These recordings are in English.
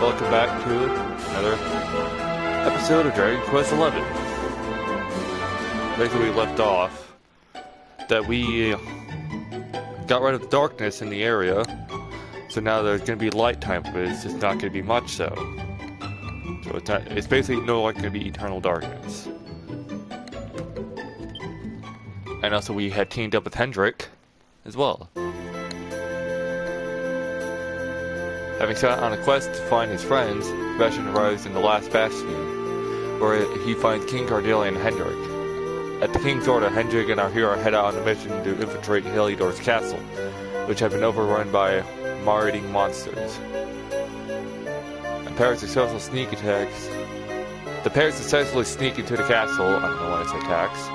welcome back to another episode of Dragon Quest XI. Basically, we left off that we got rid of the darkness in the area, so now there's going to be light time, but it's just not going to be much so. So it's basically no longer going to be eternal darkness. And also we had teamed up with Hendrik as well. Having set out on a quest to find his friends, Sebastian arrives in the last bastion, where he finds King Cardillion and Hendrik. At the King's order, Hendrik and our hero head out on a mission to infiltrate Heliodor's castle, which had been overrun by marauding monsters. The pair successfully sneak into the castle, I don't know why I say attacks,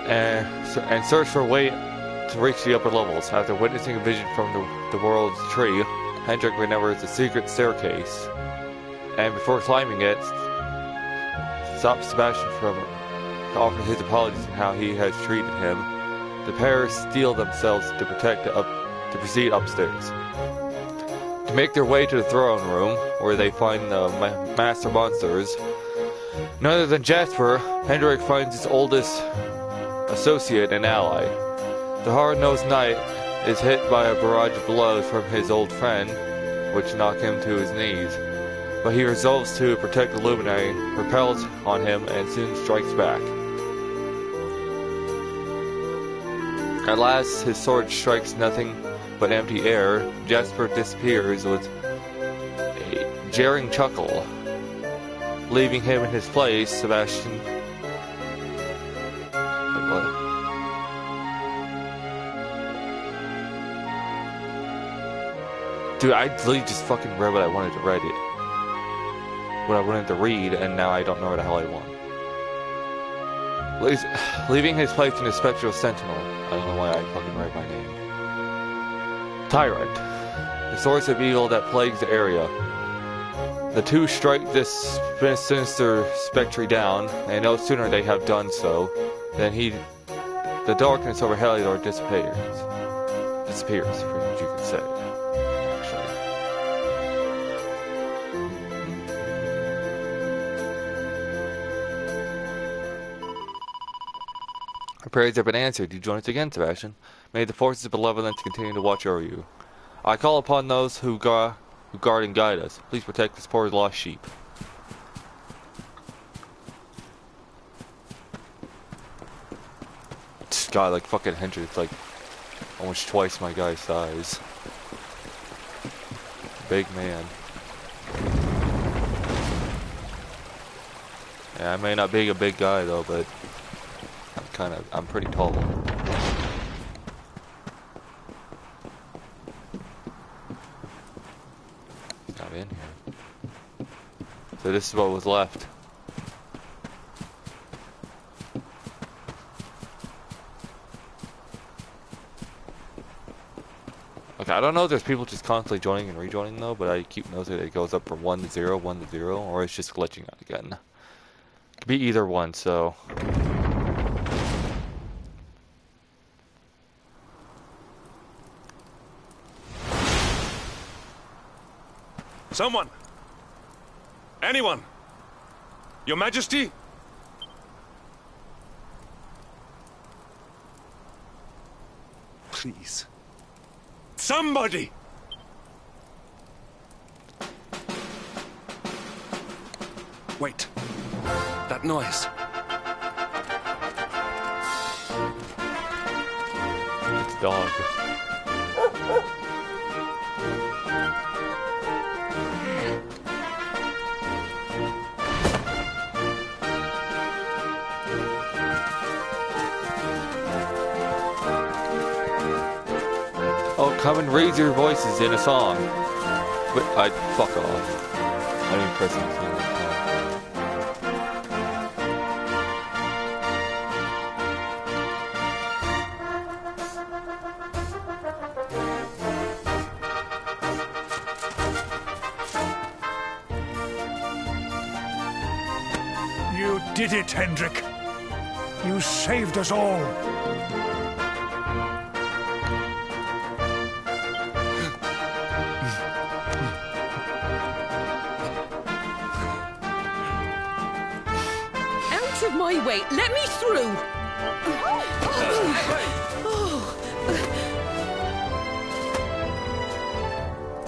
and search for a way to reach the upper levels. After witnessing a vision from the world's tree, Hendrik remembers the secret staircase, and before climbing it, stops Sebastian from offering his apologies and how he has treated him. The pair steel themselves to proceed upstairs. To make their way to the throne room, where they find the master monsters, none other than Jasper, Hendrik finds his oldest associate and ally. The hard-nosed knight is hit by a barrage of blows from his old friend, which knock him to his knees. But he resolves to protect the luminary, repels on him, and soon strikes back. At last, his sword strikes nothing but empty air. Jasper disappears with a jeering chuckle. Leaving him in his place, Sebastian... Wait, what? Dude, I literally just fucking read what I wanted to read it. What I wanted to read, and now I don't know what the hell I want. Leaving his place in the Spectral Sentinel. I don't know why I fucking read my name. Tyrant. The source of evil that plagues the area. The two strike this sinister spectre down, and no sooner they have done so, than the darkness over Heliodor disappears, if you could say. Our prayers have been answered. You join us again, Sebastian. May the forces of benevolence continue to watch over you. I call upon those who guard and guide us. Please protect this poor lost sheep. This guy, like fucking Hendrik's, like almost twice my guy's size. Big man. Yeah, I may not be a big guy though, but I'm pretty tall. He's not in here. So this is what was left. Okay, I don't know if there's people just constantly joining and rejoining though, but I keep noticing it goes up from 1 to 0, 1 to 0, or it's just glitching out again. It could be either one, so... Someone! Anyone! Your Majesty? Please. Somebody! Wait. That noise. It's dog. Oh, come and raise your voices in a song. But fuck off. I didn't press anything. You did it, Hendrik. You saved us all. out of my way. Let me through.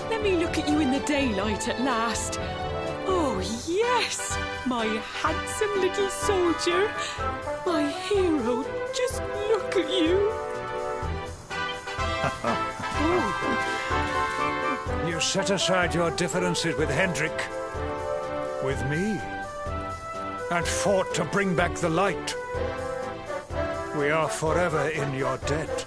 Let me look at you in the daylight at last. Oh, yes, my handsome little soldier. My hero, just look at you. You set aside your differences with Hendrik, with me, and fought to bring back the light. We are forever in your debt.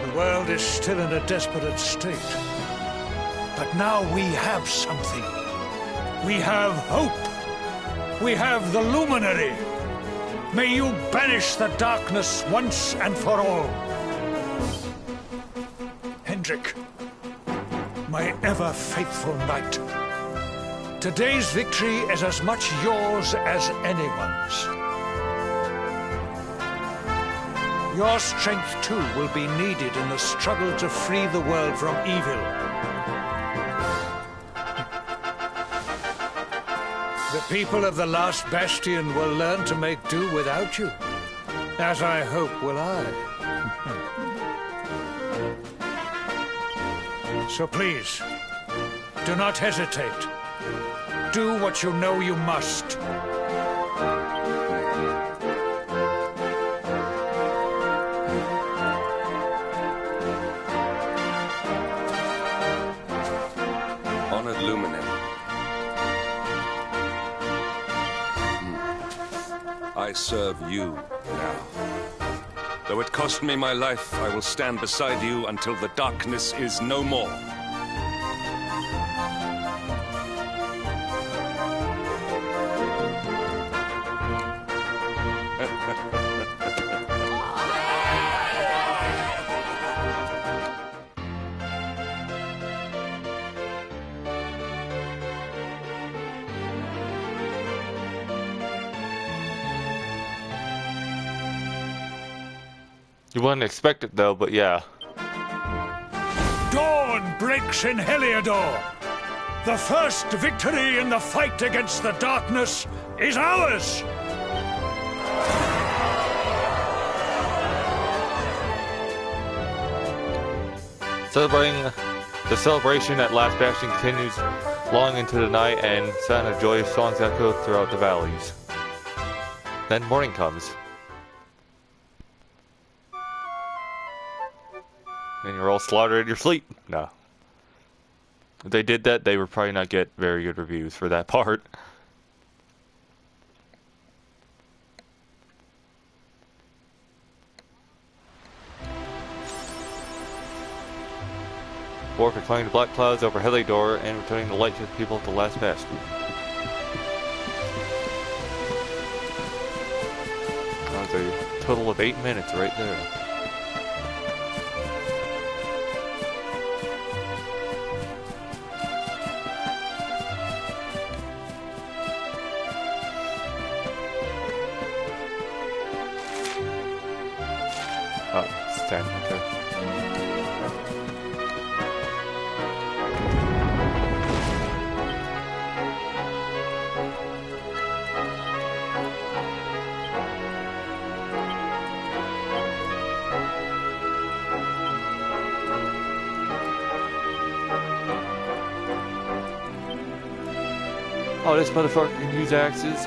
The world is still in a desperate state. But now we have something. We have hope. We have the Luminary. May you banish the darkness once and for all. Hendrik, my ever-faithful knight. Today's victory is as much yours as anyone's. Your strength, too, will be needed in the struggle to free the world from evil. The people of the last bastion will learn to make do without you, as I hope will I. So please, do not hesitate. Do what you know you must. Honored Luminary. I serve you now. Though it cost me my life, I will stand beside you until the darkness is no more. You wouldn't expect it though, but yeah. Dawn breaks in Heliodor. The first victory in the fight against the darkness is ours. The celebration at Last Bastion continues long into the night, and sound of joyous songs echo throughout the valleys. Then morning comes. And you're all slaughtered in your sleep. No. If they did that, they would probably not get very good reviews for that part. War for clearing the black clouds over Heliodor and returning the light to the people of the last bastion. That was a total of 8 minutes right there. Oh, it's 10, okay. Oh, this motherfucker can use axes.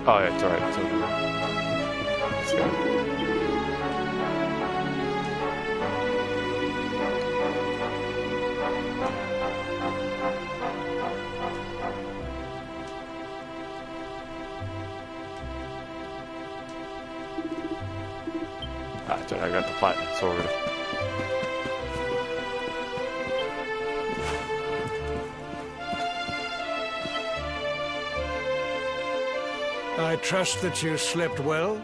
Oh, yeah, it's alright. It's over there. after I got the platinum sword. I trust that you slept well?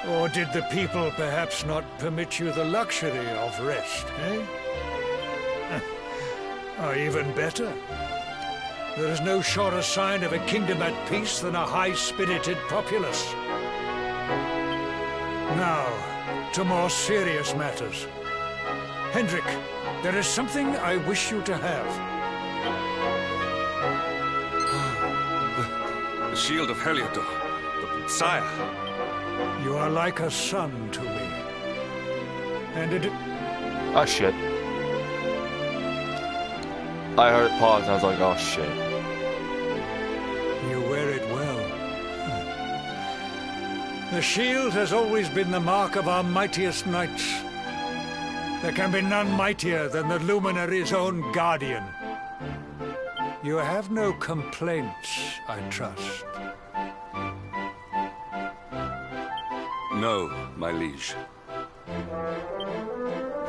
Or did the people perhaps not permit you the luxury of rest, eh? Or even better, there is no surer sign of a kingdom at peace than a high-spirited populace. Now, to more serious matters. Hendrik, there is something I wish you to have. The shield of Heliodor. Sire. You are like a son to me. And it... Oh shit. I heard it pause and I was like, oh shit. You wear it well. The shield has always been the mark of our mightiest knights. There can be none mightier than the Luminary's own guardian. You have no complaints, I trust. No, my liege.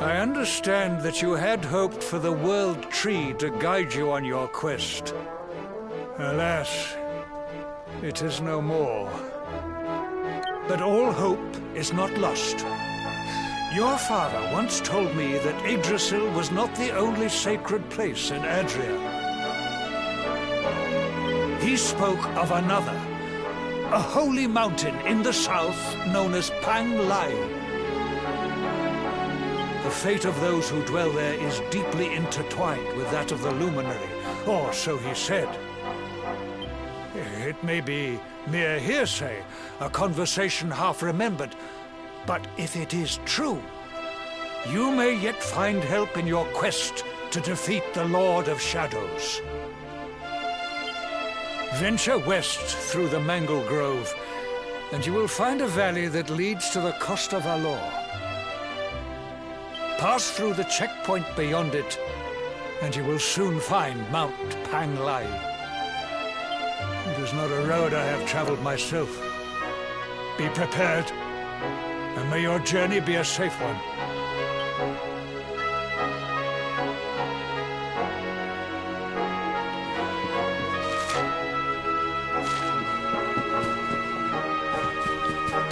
I understand that you had hoped for the World Tree to guide you on your quest. Alas, it is no more. But all hope is not lost. Your father once told me that Yggdrasil was not the only sacred place in Adria. He spoke of another, a holy mountain in the south known as Pang Lai. The fate of those who dwell there is deeply intertwined with that of the Luminary, or so he said. It may be mere hearsay, a conversation half remembered, but if it is true, you may yet find help in your quest to defeat the Lord of Shadows. Venture west through the Mangle Grove, and you will find a valley that leads to the Costa Valor. Pass through the checkpoint beyond it, and you will soon find Mount Pang Lai. It is not a road I have traveled myself. Be prepared, and may your journey be a safe one.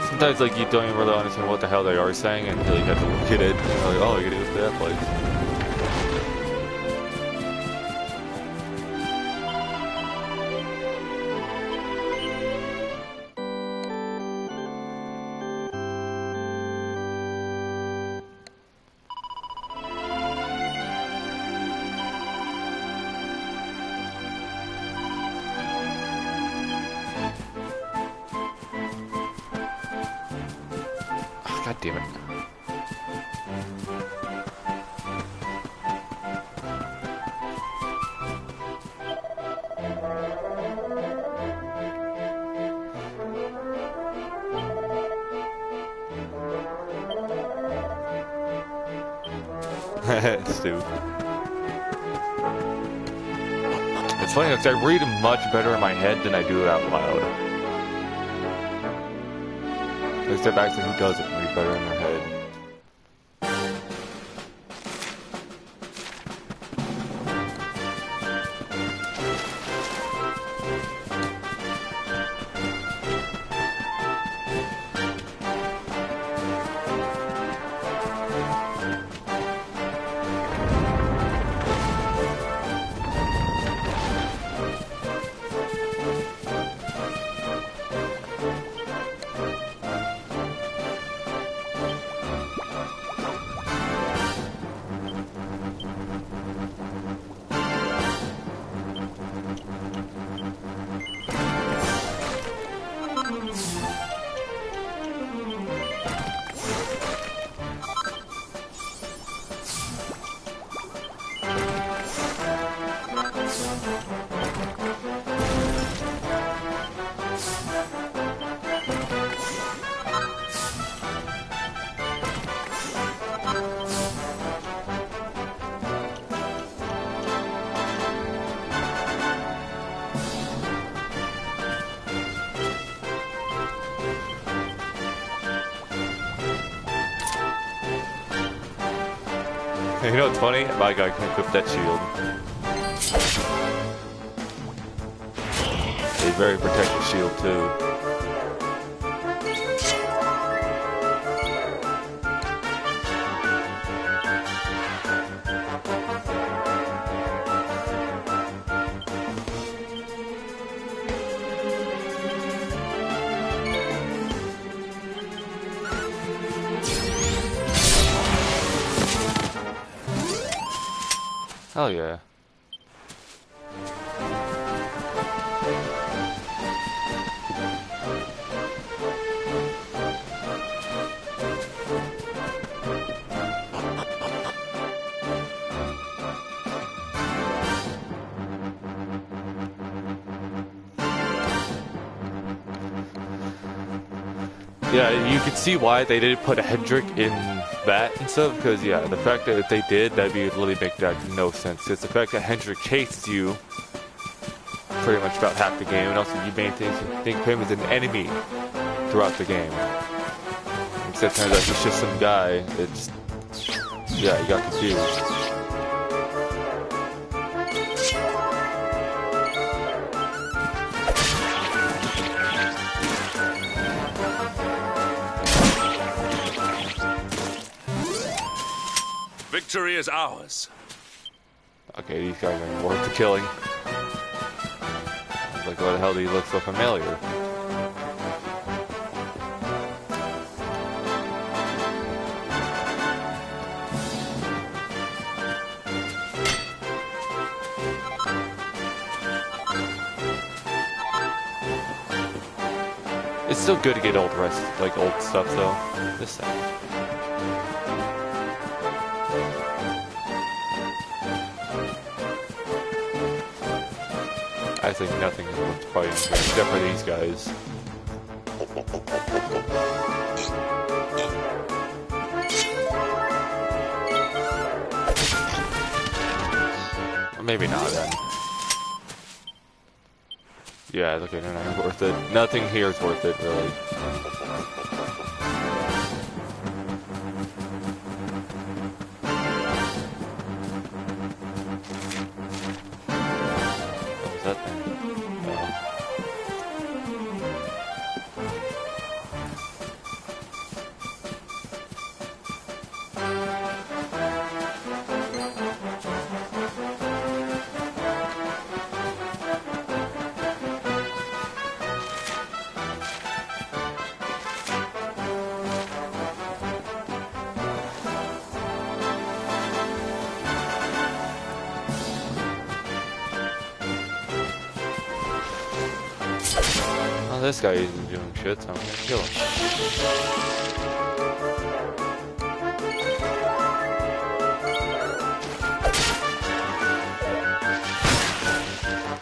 Sometimes like you don't even really understand what the hell they are saying until you have to look at it. And you're like, oh, you gotta go to that place. God damn it. Stupid. It's funny because I read them much better in my head than I do it out loud. They step back to who doesn't read better in their head. You know what's funny? My guy can equip that shield. A very protective shield too. Hell yeah. Yeah, you can see why they didn't put a Hendrik in that and stuff, because yeah, the fact that if they did, that'd be really make that no sense. It's the fact that Hendrik chases you pretty much about half the game, and also you maintain think of him as an enemy throughout the game. Except turns out he's just some guy. It's yeah, you got confused. Victory is ours. Okay, these guys are worth the killing. Like, what the hell do you look so familiar? It's still good to get old old stuff though. This thing. I think nothing is worth fighting here, except for these guys. Or maybe not then. Yeah, okay, they're not worth it. Nothing here is worth it, really. This guy isn't doing shit, so I'm gonna kill him.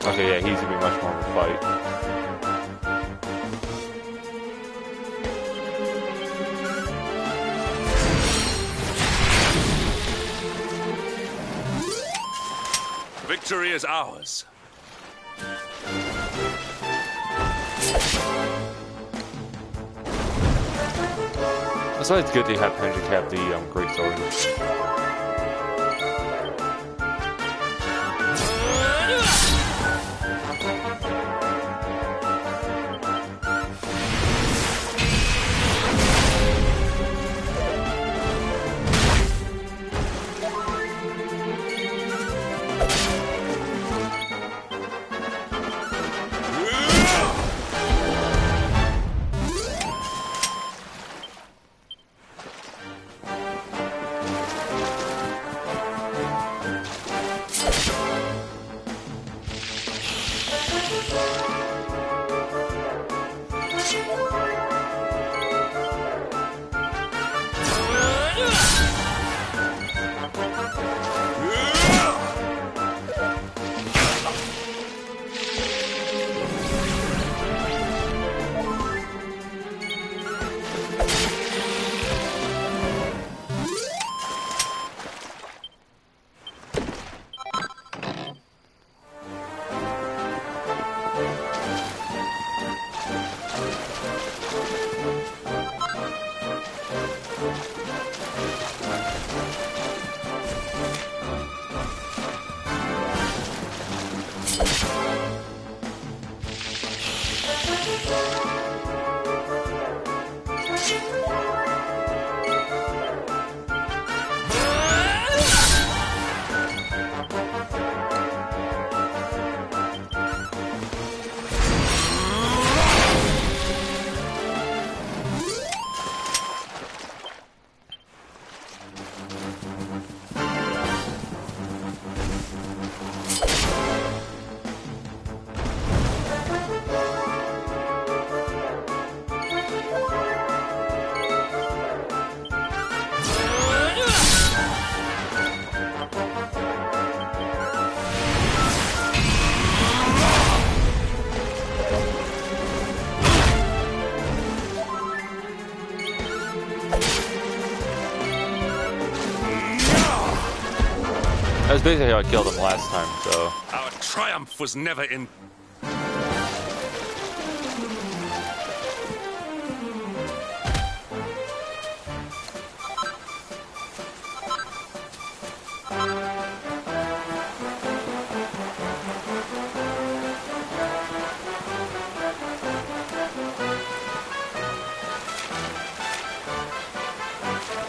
Okay, yeah, he's gonna be much more of a fight. Victory is ours. That's why it's good to have Hendrik have the great sword. That's basically how I killed him last time, so... Our triumph was never in...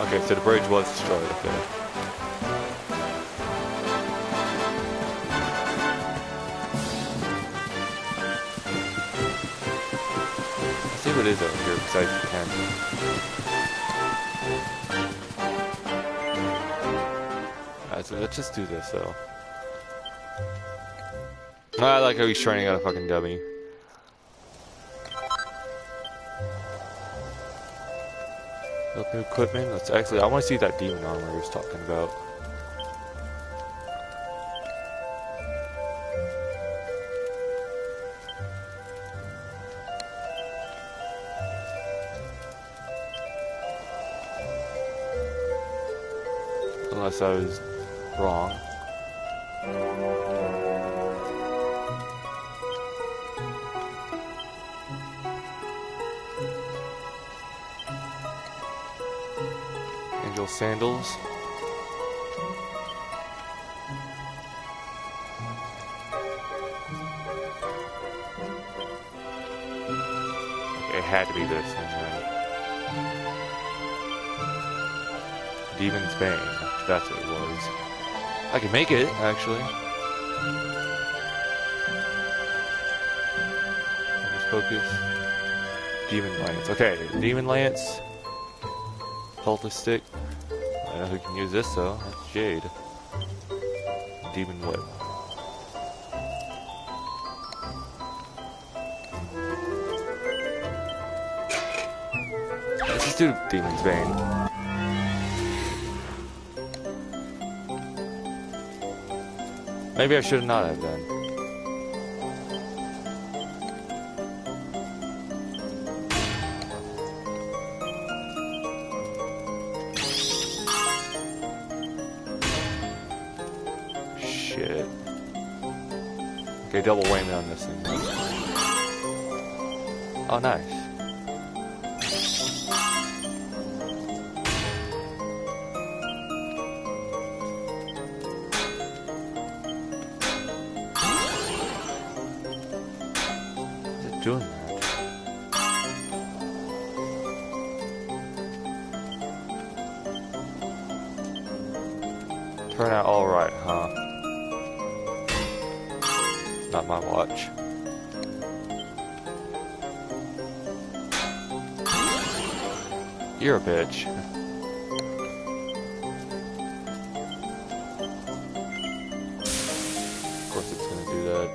Okay, so the bridge was destroyed, okay. Let's see what is over here besides the tent. Alright, so let's just do this though. I like how he's training out a fucking dummy. New equipment. Let's actually, I want to see that demon armor he was talking about. Unless I was wrong. Sandals. Okay, it had to be this thing, right? Demon's Bane. That's what it was. I can make it, actually. Focus. Demon Lance. Okay, Demon Lance. Cultist Stick. I know who can use this though. That's Jade. Demon Whip. Let's just do Demon's Bane. Maybe I should not have done. Okay, double whammy on this thing. Oh, nice. Is it doing that? Turn out all right, huh? Not my watch. You're a bitch. Of course it's gonna do that.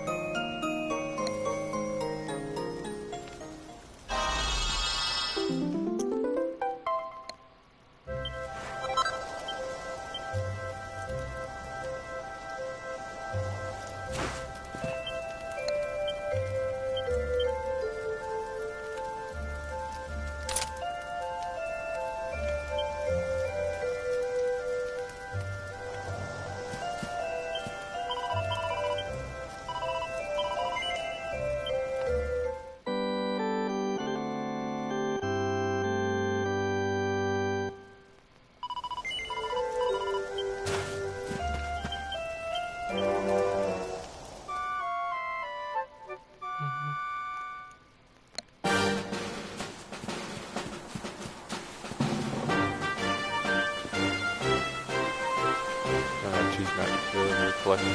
Collecting. I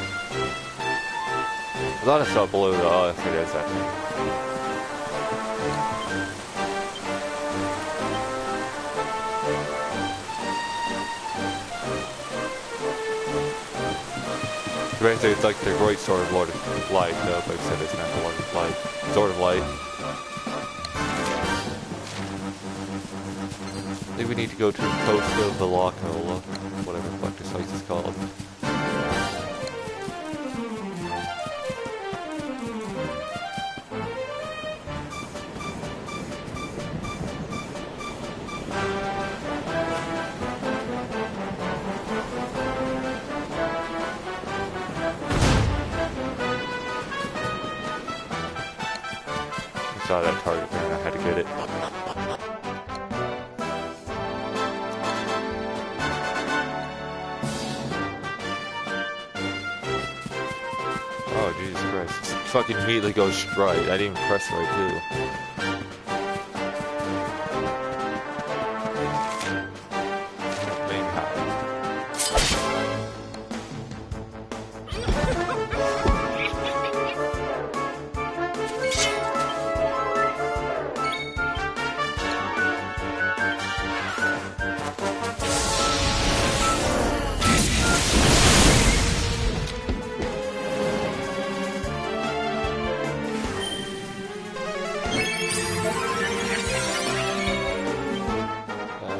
thought I saw below the oh, I guess that thing. Basically, it's like the great sword of Lord of Light, though, but I said it's not the Lord of Light. Sword of Light. I think we need to go to the coast of Velocco, whatever the fuck this place is called. saw that target there and I had to get it. Oh, Jesus Christ. It fucking immediately goes right. I didn't even press right, too. Main high.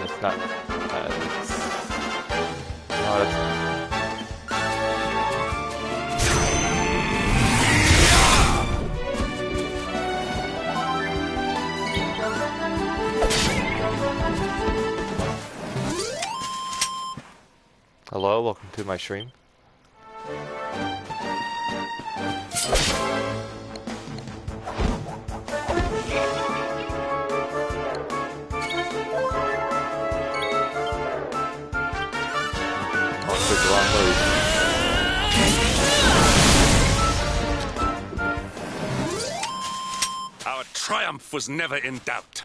It's not. No, that's. Hello, welcome to my stream. Oh, took the wrong move. Our triumph was never in doubt.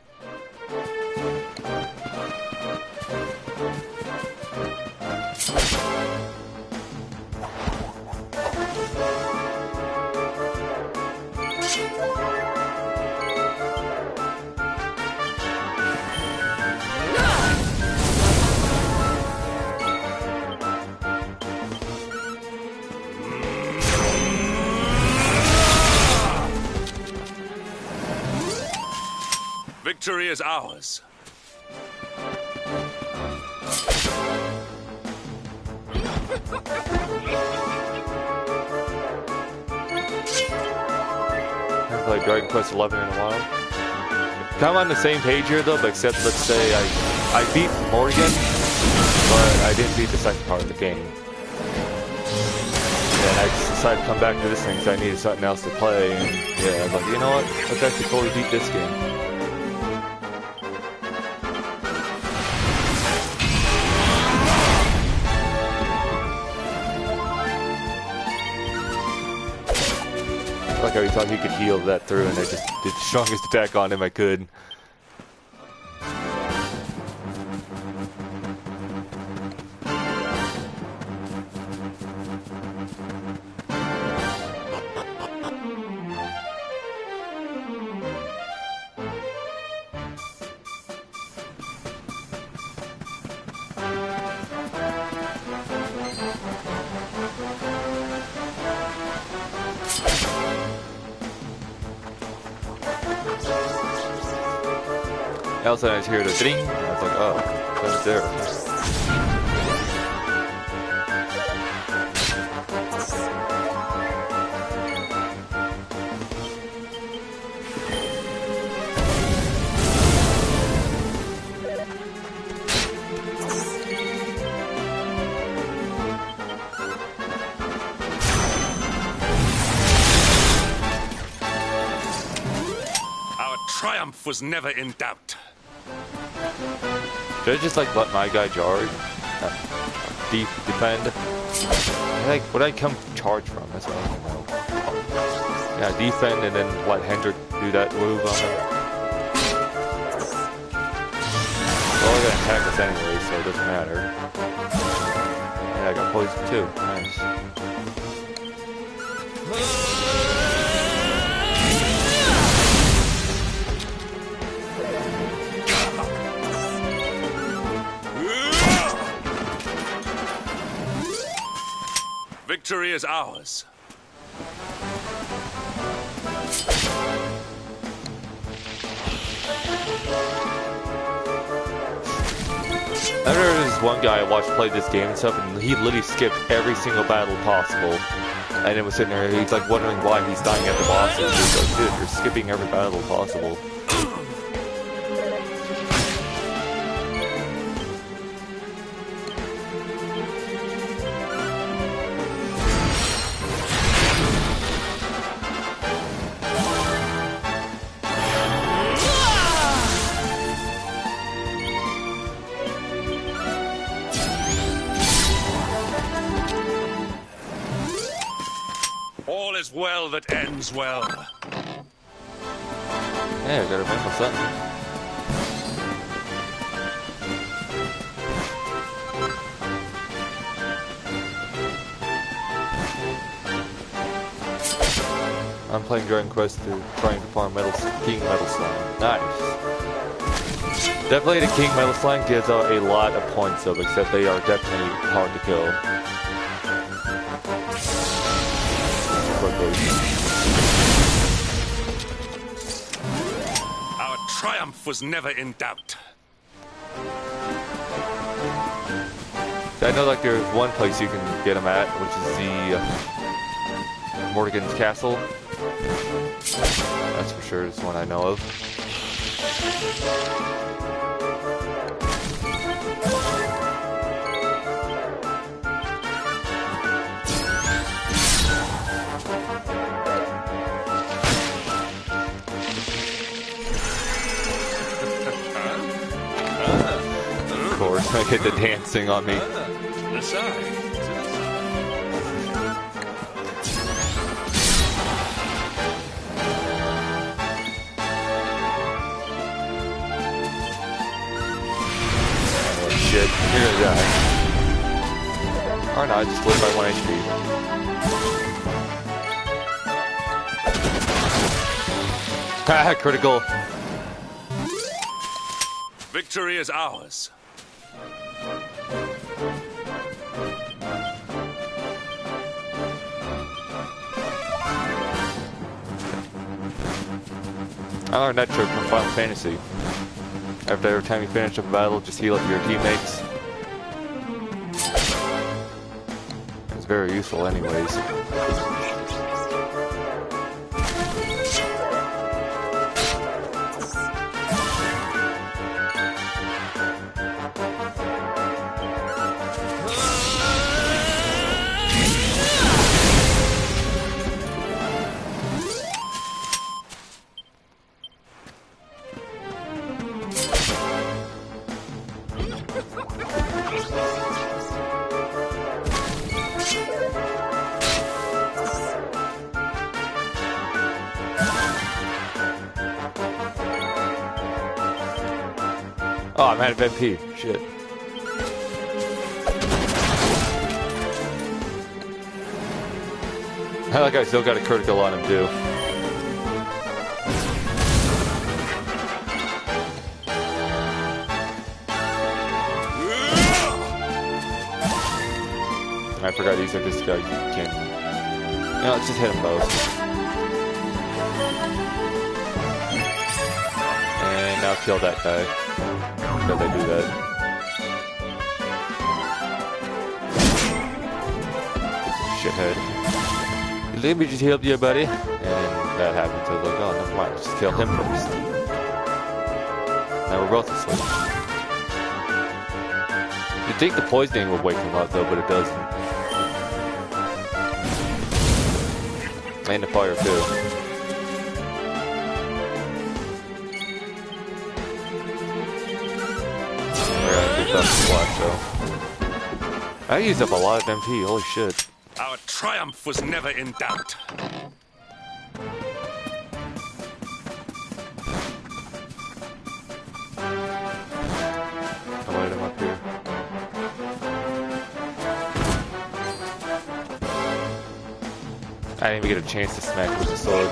Victory is ours. Haven't played Dragon Quest XI in a while. Kind of on the same page here though, but except let's say I beat Morgan, but I didn't beat the second part of the game. And I just decided to come back to this thing because I needed something else to play. And yeah, I was like, you know what? Let's actually fully beat this game. Like how he thought he could heal that through, and I just did the strongest attack on him I could. All of a sudden I just heard a ding, and I was like, oh, that was there. Our triumph was never in doubt. Should I just like let my guy charge? Defend? Would I come charge from? That's what I want to know. Yeah, defend and then let Hendrik do that move on him. Well, they're gonna attack us anyway, so it doesn't matter. Yeah, I got poison too. Nice. Victory is ours. I remember this one guy I watched play this game and stuff, and he literally skipped every single battle possible. And it was sitting there, he's like wondering why he's dying at the bosses. He's like, dude, you're skipping every battle possible. well that ends well. Yeah, I gotta remember something. I'm playing Dragon Quest to trying to farm King Metal Slime. Nice. Definitely the King Metal Slime gives out a lot of points though, except they are definitely hard to kill. Our triumph was never in doubt. I know like there's one place you can get them at, which is the Morrigan's Castle. That's for sure, it's one I know of. Of course, I get the dancing on me. Shit, you're gonna die. Or not, just live by 1 HP. Haha, critical. Victory is ours. I learned that trick from Final Fantasy. After every time you finish a battle, just heal up your teammates. It's very useful anyways. Oh, I'm out of MP. Shit. I like I still got a critical on him too. I forgot these are this guy. You can. You know, let's just hit them both. And now kill that guy. Because they do that. Shithead. Let me just help you, buddy. And then that happens. I was like, oh, never mind. Let's just kill him first. Now we're both asleep. You'd think the poisoning would wake him up, though, but it doesn't. And the fire, too. I used up a lot of MP, holy shit. Our triumph was never in doubt. I'll light him up here. I didn't even get a chance to smack with the sword.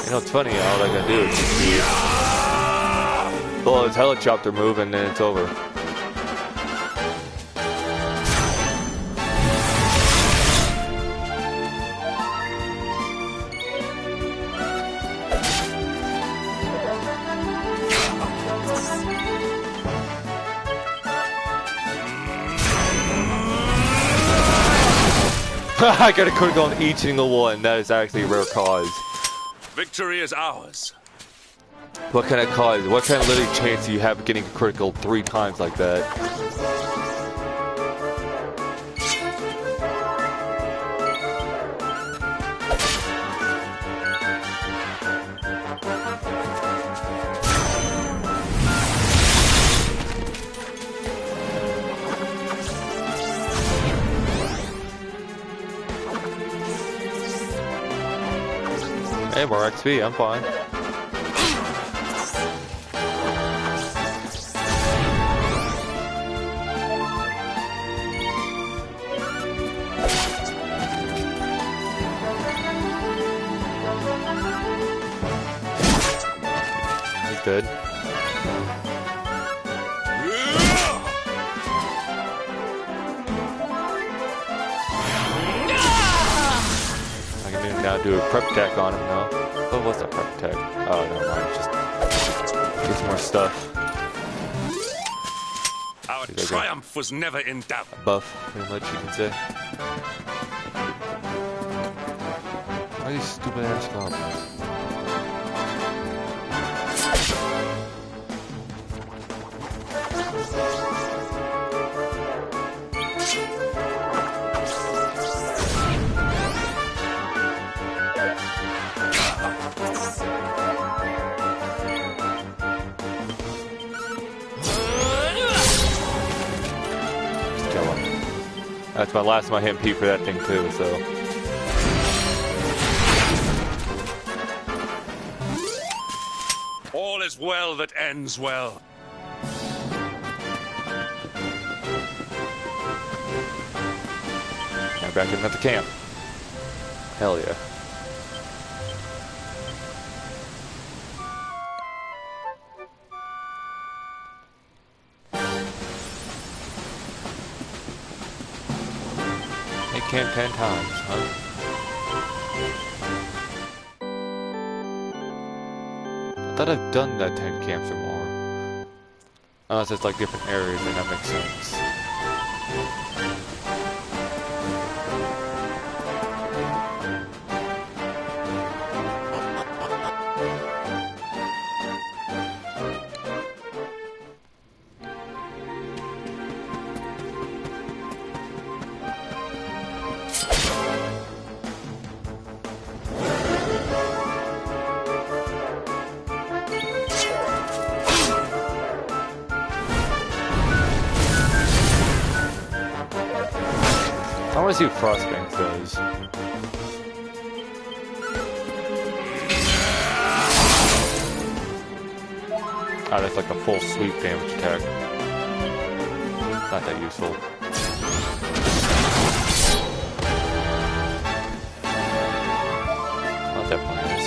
You know, it's funny, all I gotta do is just blow his helicopter move and then it's over. I got a critical on each single one. That is actually a rare cause. Victory is ours. What kind of cause? What kind of literally chance do you have of getting a critical 3 times like that? Hey, more XP, I'm fine. He's dead. I can now do a prep tech on him now. Oh, what's that prep tech? Oh, never mind. Just get some more stuff. Our triumph was never in doubt. Buff, pretty much, you can say. Why these stupid ass goblins? That's my last of my MP for that thing too, so. All is well that ends well. I'm back in at the camp. Hell yeah. Camp 10 times, huh? I thought I've done that 10 camps or more. Unless it's like different areas, then that makes sense. I want to see what Frostbank does. Ah, that's like a full sweep damage attack. Not that useful. Oh, it definitely is.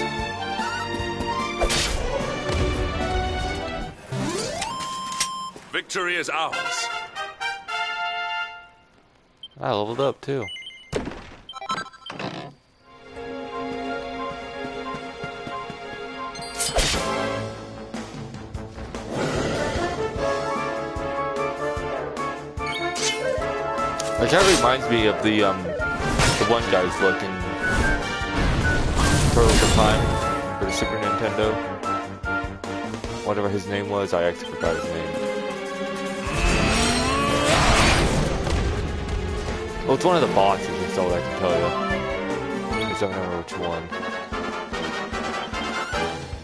Victory is ours. I leveled up too. It kind of reminds me of the one guy's look in Turtles of Time for the Super Nintendo. Whatever his name was, I actually forgot his name. Well, it's one of the bosses, that's all I can tell you. I just don't remember which one.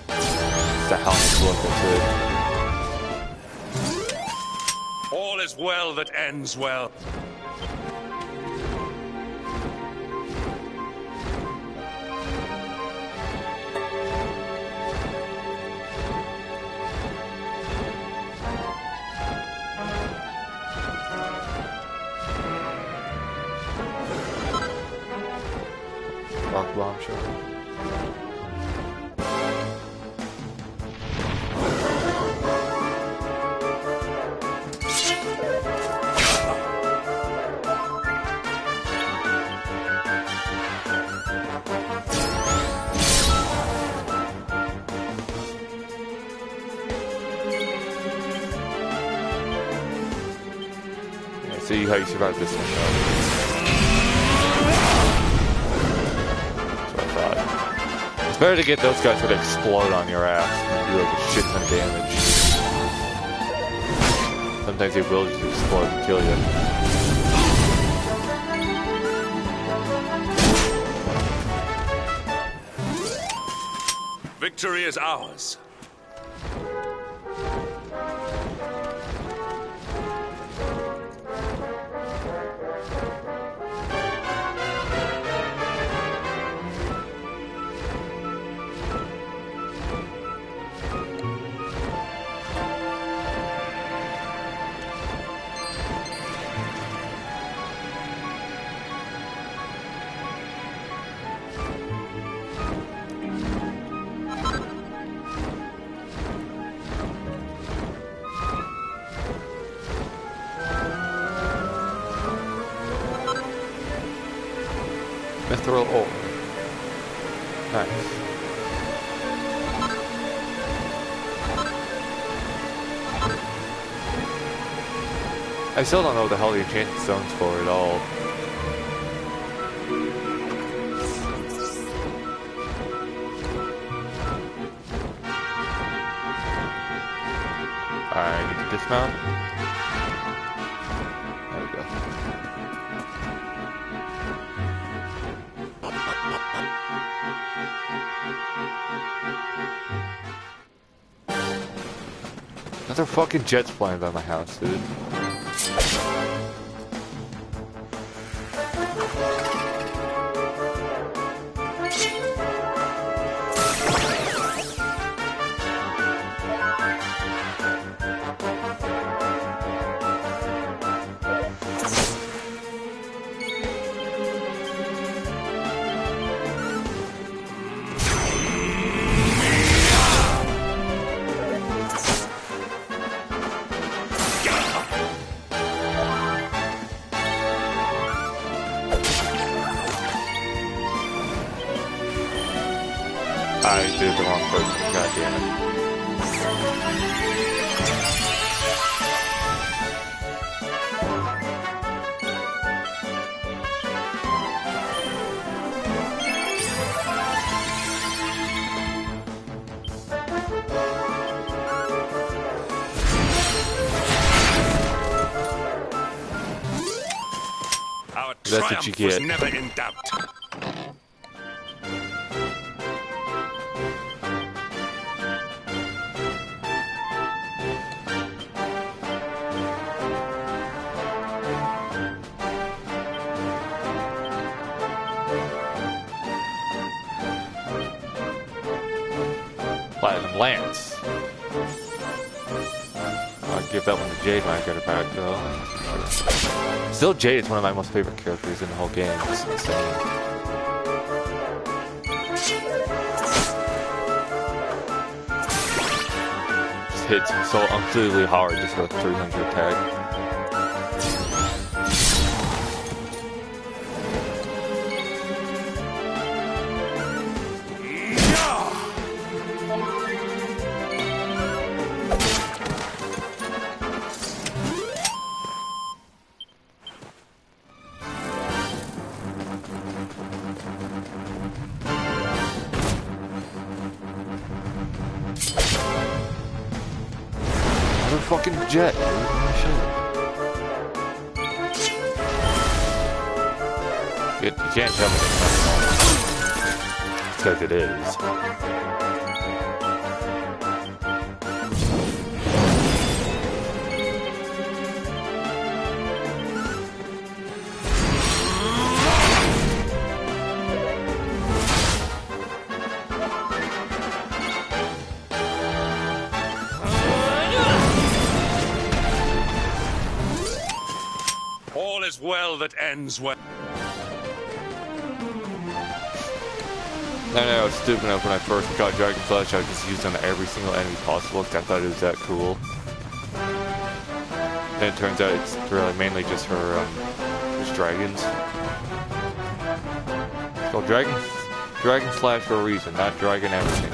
It's the helmet look, that's it. All is well that ends well. Rock bombshell. Yeah, see how you survive this one, though. It's better to get those guys that explode on your ass and do like a shit ton of damage. Sometimes they will just explode and kill you. Victory is ours. mithril ore. Nice. I still don't know what the hell the enchanted stone's for at all. I need to dismount. There we go. Another fucking jet's flying by my house, dude. I did the wrong person, god damn it. Our That's what you triumph was get. never in doubt. Platinum Lance. I'll give that one to Jade when I get it back, though. Still, Jade is one of my most favorite characters in the whole game. It's insane. Just hits so unbelievably hard just with 300 attack. Another fucking jet, dude. Oh, shit. You can't tell me it's because it is. All is well that ends well. I know, I was stupid enough when I first got Dragon Flash, I just used on every single enemy possible because I thought it was that cool. And it turns out it's really mainly just her, just dragons. It's called Dragon Flash for a reason, not Dragon everything.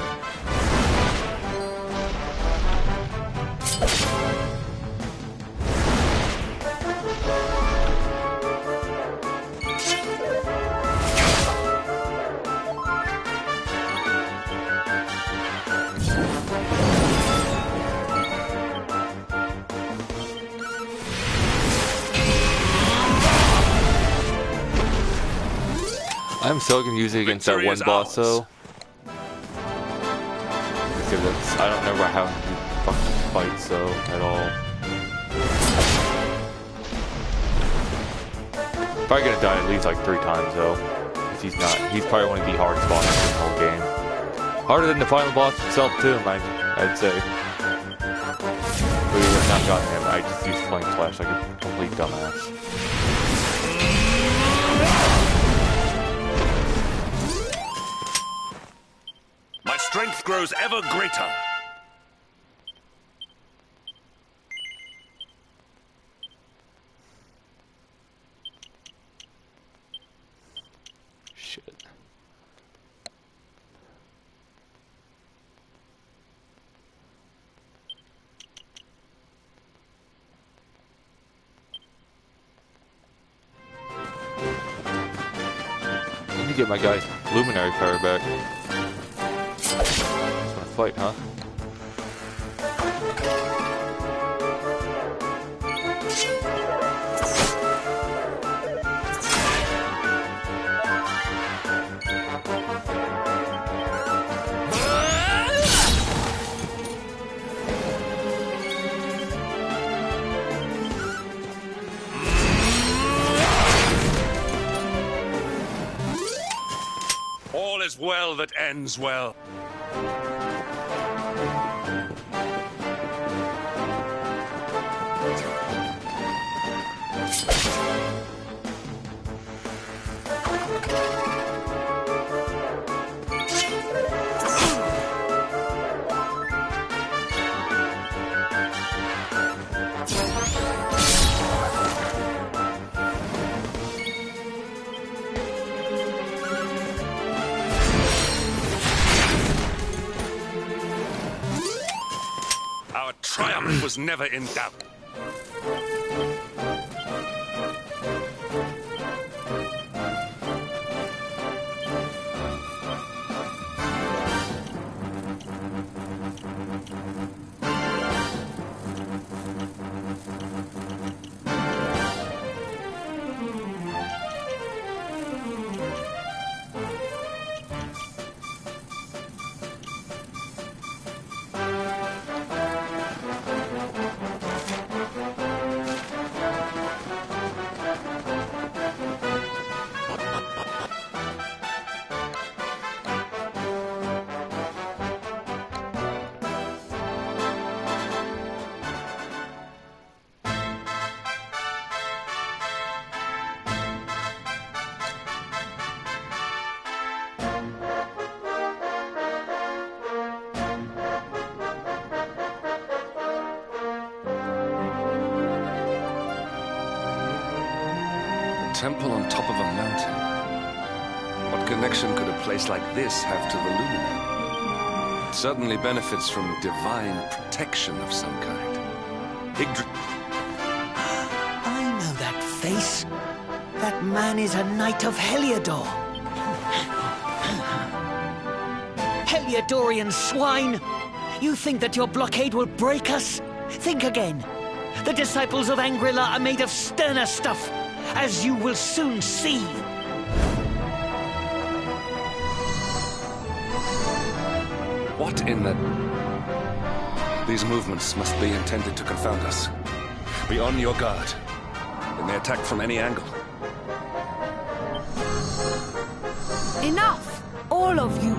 I'm still gonna use it against that one boss though. Because it's, I don't remember how he fucking fights though at all. Probably gonna die at least like 3 times though. Because he's probably one of the hardest bosses in the whole game. Harder than the final boss itself too, I'd say. But we would not gotten him, I just used Flame Slash like a complete dumbass. My strength grows ever greater. Shit. to get my guy Luminary power back. Just wanna fight, huh? All is well that ends well. Our triumph was never in doubt. Temple on top of a mountain. What connection could a place like this have to the Luminary? It certainly benefits from divine protection of some kind. I know that face. That man is a knight of Heliodor. Heliodorian swine! You think that your blockade will break us? Think again. The disciples of Angri-La are made of sterner stuff, as you will soon see. What in the... These movements must be intended to confound us. Be on your guard. They may attack from any angle. Enough! All of you!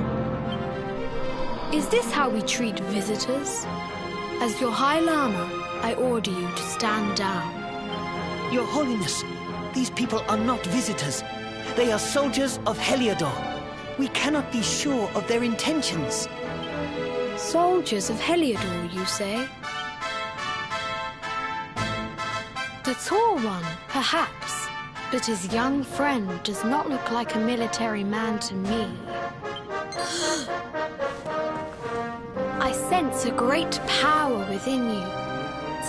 Is this how we treat visitors? As your High Lama, I order you to stand down. Your Holiness, these people are not visitors. They are soldiers of Heliodor. We cannot be sure of their intentions. Soldiers of Heliodor, you say? The tall one, perhaps, but his young friend does not look like a military man to me. I sense a great power within you.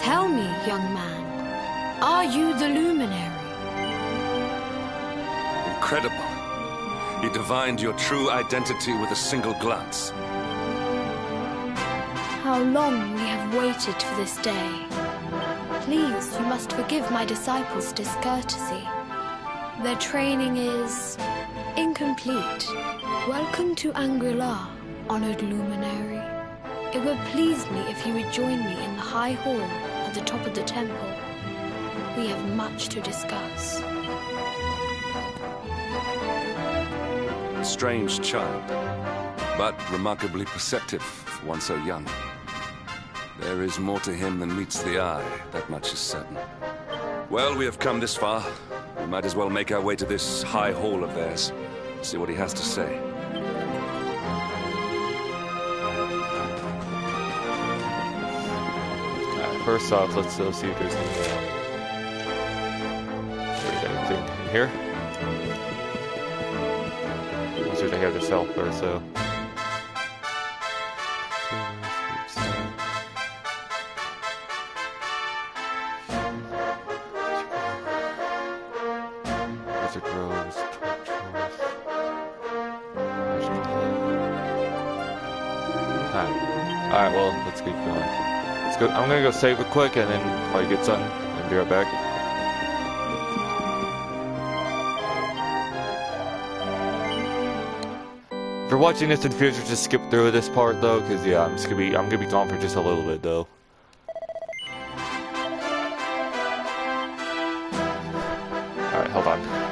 Tell me, young man, are you the Luminary? Incredible. He divined your true identity with a single glance. How long we have waited for this day. Please, you must forgive my disciples' discourtesy. Their training is incomplete. Welcome to Angri-La, honored Luminary. It would please me if you would join me in the High Hall at the top of the temple. We have much to discuss. Strange child, but remarkably perceptive for one so young. There is more to him than meets the eye, that much is certain. Well, we have come this far. We might as well make our way to this high hall of theirs. See what he has to say. First off, let's see if there's anything in here. Let's see what they have to sell first, so. Wizard Rose, Torch Rose. Alright, well, let's keep going. Let's go. I'm gonna go save it quick and then probably get something and be right back. If you're watching this in the future, just skip through this part though, because yeah, I'm gonna be gone for just a little bit though. Alright, hold on.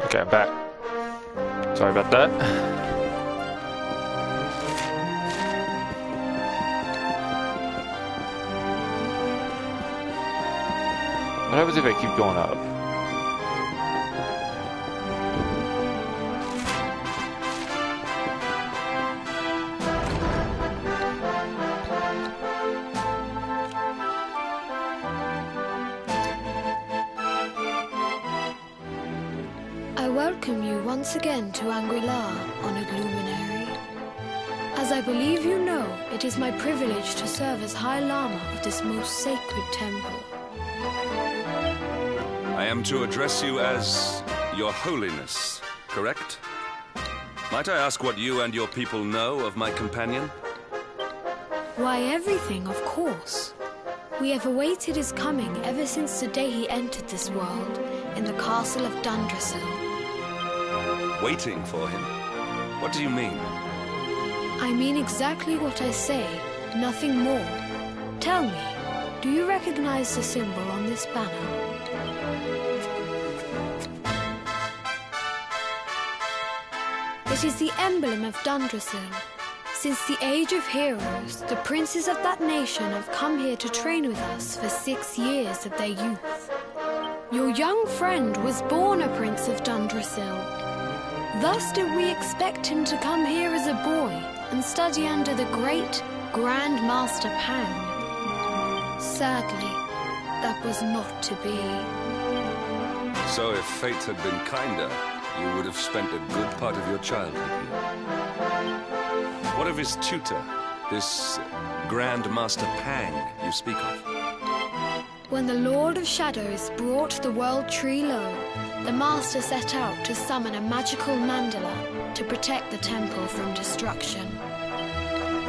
Okay, I'm back. Sorry about that. What happens if I keep going up? I welcome you once again to Angri-La, honored luminary. As I believe you know, it is my privilege to serve as High Lama of this most sacred temple. I am to address you as Your Holiness, correct? Might I ask what you and your people know of my companion? Why, everything, of course. We have awaited his coming ever since the day he entered this world in the castle of Dundrasil. Waiting for him? What do you mean? I mean exactly what I say, nothing more. Tell me, do you recognize the symbol on this banner? It is the emblem of Dundrasil. Since the age of heroes, the princes of that nation have come here to train with us for 6 years of their youth. Your young friend was born a prince of Dundrasil. Thus did we expect him to come here as a boy and study under the great Grand Master Pang. Sadly, that was not to be. So if fate had been kinder, you would have spent a good part of your childhood here. What of his tutor, this Grand Master Pang you speak of? When the Lord of Shadows brought the World Tree low, the Master set out to summon a magical mandala to protect the temple from destruction.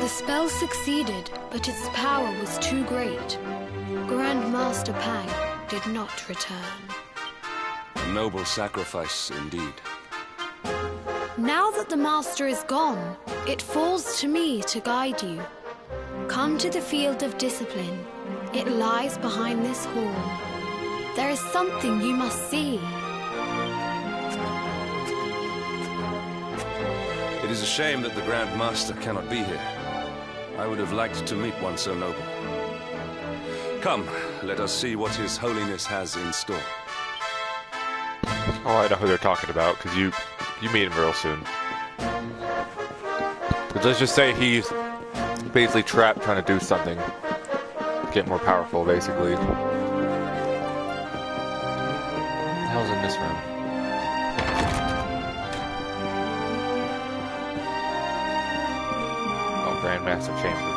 The spell succeeded, but its power was too great. Grand Master Pang did not return. A noble sacrifice indeed. Now that the Master is gone, it falls to me to guide you. Come to the field of discipline. It lies behind this hall. There is something you must see. It is a shame that the Grand Master cannot be here. I would have liked to meet one so noble. Come, let us see what His Holiness has in store. Oh, I know who they're talking about, because you meet him real soon. But let's just say he's basically trapped trying to do something. Get more powerful, basically. What the hell's in this room? Oh, Grand Master Chamber.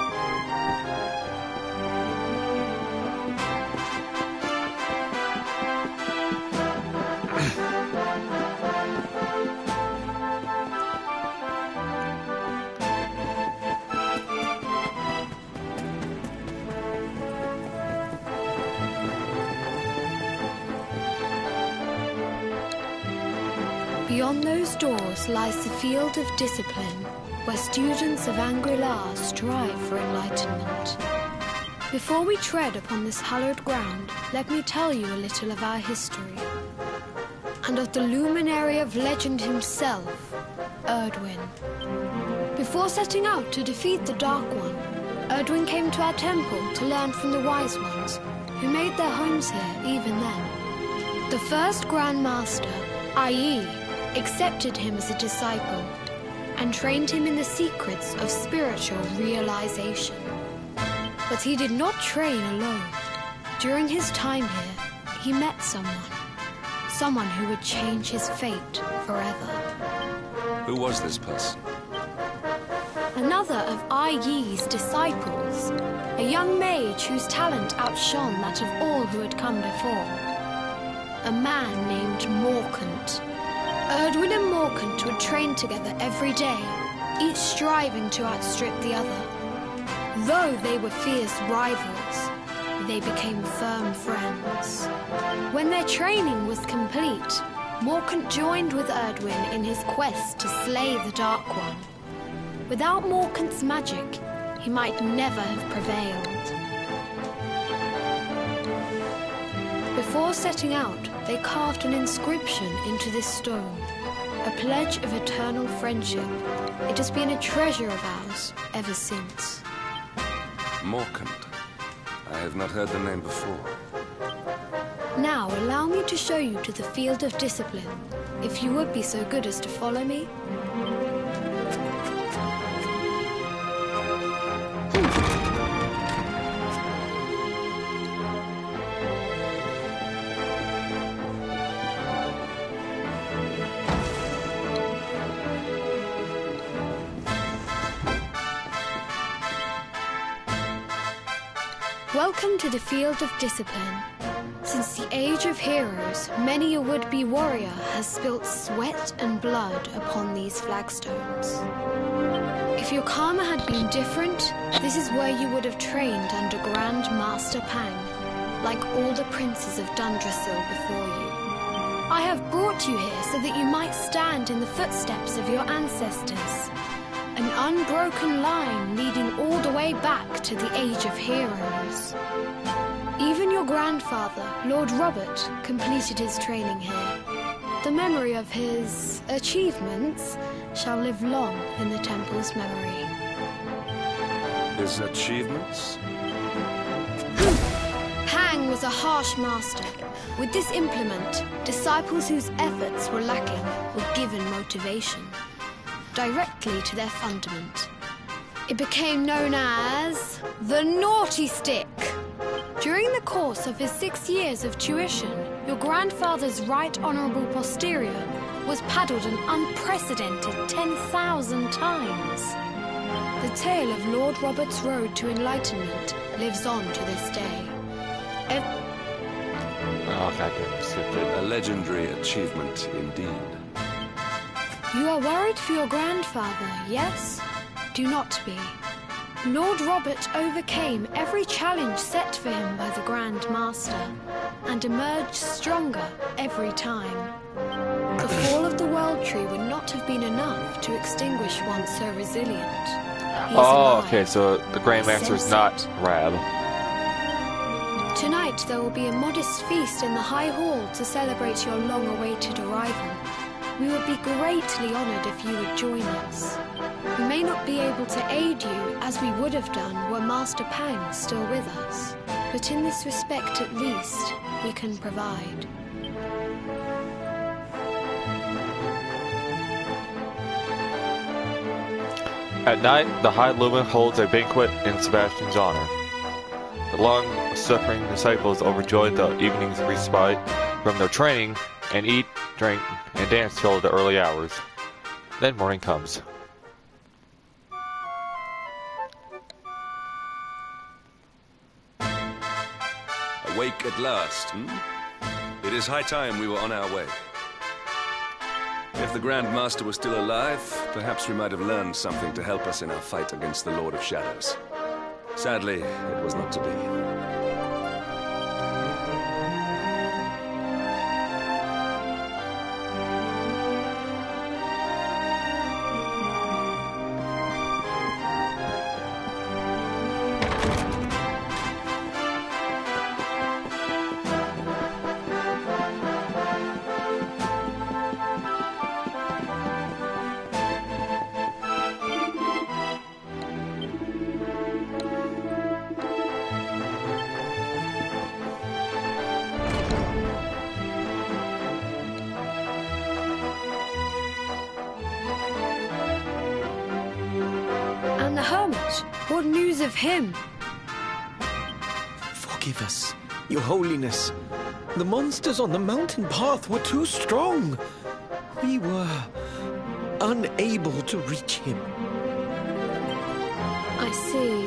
Beyond those doors lies the field of discipline, where students of Angri-La strive for enlightenment. Before we tread upon this hallowed ground, let me tell you a little of our history, and of the luminary of legend himself, Erdwin. Before setting out to defeat the Dark One, Erdwin came to our temple to learn from the Wise Ones, who made their homes here even then. The first Grand Master, Ai, accepted him as a disciple and trained him in the secrets of spiritual realization. But he did not train alone. During his time here, he met someone who would change his fate forever. Who was this person? Another of Ai Yi's disciples, a young mage whose talent outshone that of all who had come before. A man named Morkant. Erdwin and Morkant would train together every day, each striving to outstrip the other. Though they were fierce rivals, they became firm friends. When their training was complete, Morkant joined with Erdwin in his quest to slay the Dark One. Without Morkant's magic, he might never have prevailed. Before setting out, they carved an inscription into this stone, a pledge of eternal friendship. It has been a treasure of ours ever since. Morkant. I have not heard the name before. Now, allow me to show you to the Field of Discipline, if you would be so good as to follow me. Welcome to the Field of Discipline. Since the Age of Heroes, many a would-be warrior has spilt sweat and blood upon these flagstones. If your karma had been different, this is where you would have trained under Grand Master Pang, like all the princes of Dundrasil before you. I have brought you here so that you might stand in the footsteps of your ancestors. An unbroken line leading all the way back to the Age of Heroes. Even your grandfather, Lord Robert, completed his training here. The memory of his achievements shall live long in the temple's memory. His achievements? Pang was a harsh master. With this implement, disciples whose efforts were lacking were given motivation directly to their fundament. It became known as the Naughty Stick. During the course of his 6 years of tuition, your grandfather's right honourable posterior was paddled an unprecedented 10,000 times. The tale of Lord Robert's road to enlightenment lives on to this day. Oh, goddamn, stupid. A legendary achievement indeed. You are worried for your grandfather, yes? Do not be. Lord Robert overcame every challenge set for him by the Grand Master, and emerged stronger every time. The fall of the World Tree would not have been enough to extinguish one so resilient. He is Oh, alive. okay, so the Grandmaster is not Rab. Tonight there will be a modest feast in the High Hall to celebrate your long-awaited arrival. We would be greatly honoured if you would join us. We may not be able to aid you as we would have done were Master Pang still with us, but in this respect at least, we can provide. At night, the High Lumen holds a banquet in Sebastian's honor. The long-suffering disciples overjoyed the evening's respite from their training and eat, drink, and dance till the early hours. Then morning comes. Awake at last, It is high time we were on our way. If the Grand Master was still alive, perhaps we might have learned something to help us in our fight against the Lord of Shadows. Sadly, it was not to be. And the hermit, what news of him? Forgive us, Your Holiness. The monsters on the mountain path were too strong. We were unable to reach him. I see.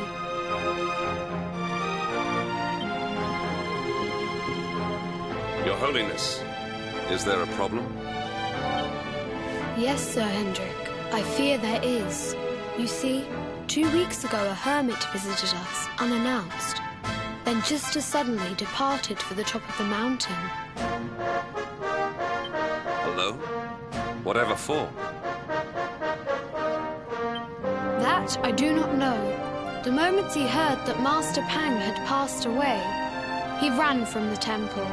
Your Holiness, is there a problem? Yes, Sir Hendrik. I fear there is. You see, 2 weeks ago a hermit visited us, unannounced. Then just as suddenly departed for the top of the mountain. Alone? Whatever for? That I do not know. The moment he heard that Master Pang had passed away, he ran from the temple.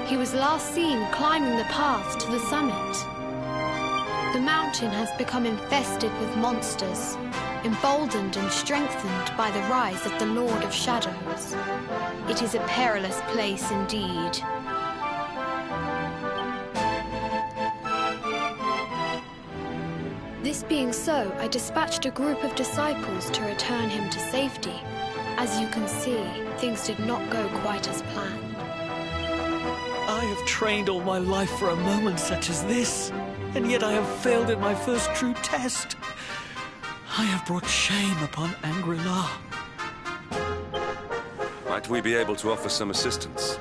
He was last seen climbing the path to the summit. The mountain has become infested with monsters, emboldened and strengthened by the rise of the Lord of Shadows. It is a perilous place indeed. This being so, I dispatched a group of disciples to return him to safety. As you can see, things did not go quite as planned. I have trained all my life for a moment such as this, and yet I have failed in my first true test. I have brought shame upon Angri-La. Might we be able to offer some assistance?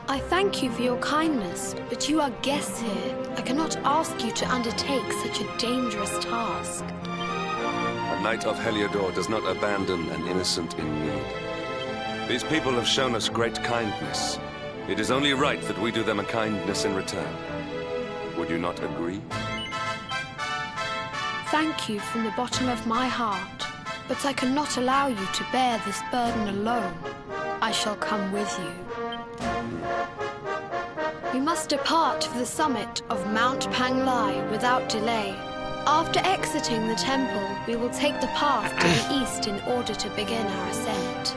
I thank you for your kindness, but you are guests here. I cannot ask you to undertake such a dangerous task. A knight of Heliodor does not abandon an innocent in need. These people have shown us great kindness. It is only right that we do them a kindness in return. Would you not agree? Thank you from the bottom of my heart, but I cannot allow you to bear this burden alone. I shall come with you. We must depart for the summit of Mount Panglai without delay. After exiting the temple, we will take the path to the east in order to begin our ascent.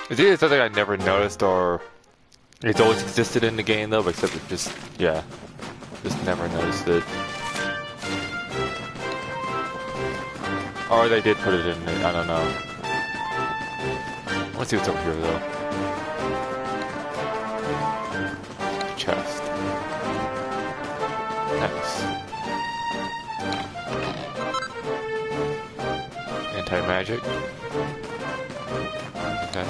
It's either something I never noticed or it's always existed in the game though, except it just, yeah, just never noticed it. Or they did put it in it, I don't know. Let's see what's over here though. Chest. Nice. Anti-magic. Okay.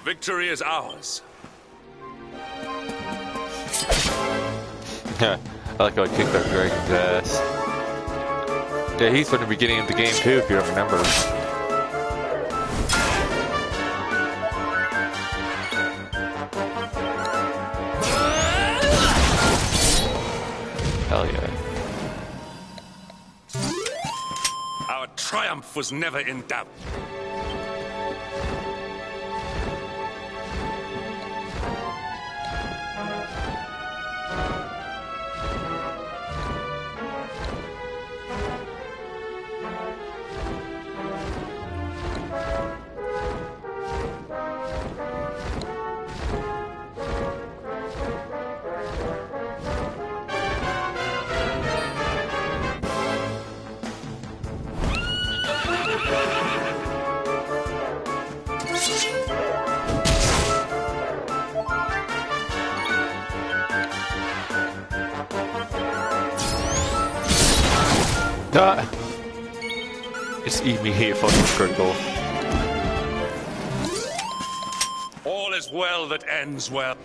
Victory is ours. I like how I kicked that dragon's ass. Yeah, he's from the beginning of the game too, if you don't remember. Hell yeah. Our triumph was never in doubt. Just eat me hate fucking critical. All is well that ends well.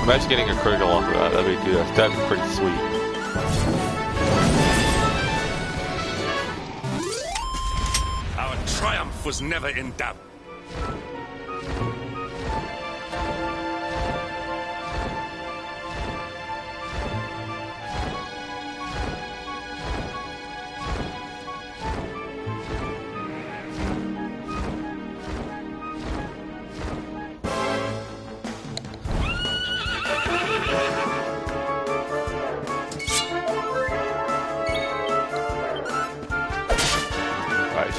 Imagine getting a critical off of that. That'd be good. That'd be pretty sweet. Our triumph was never in doubt.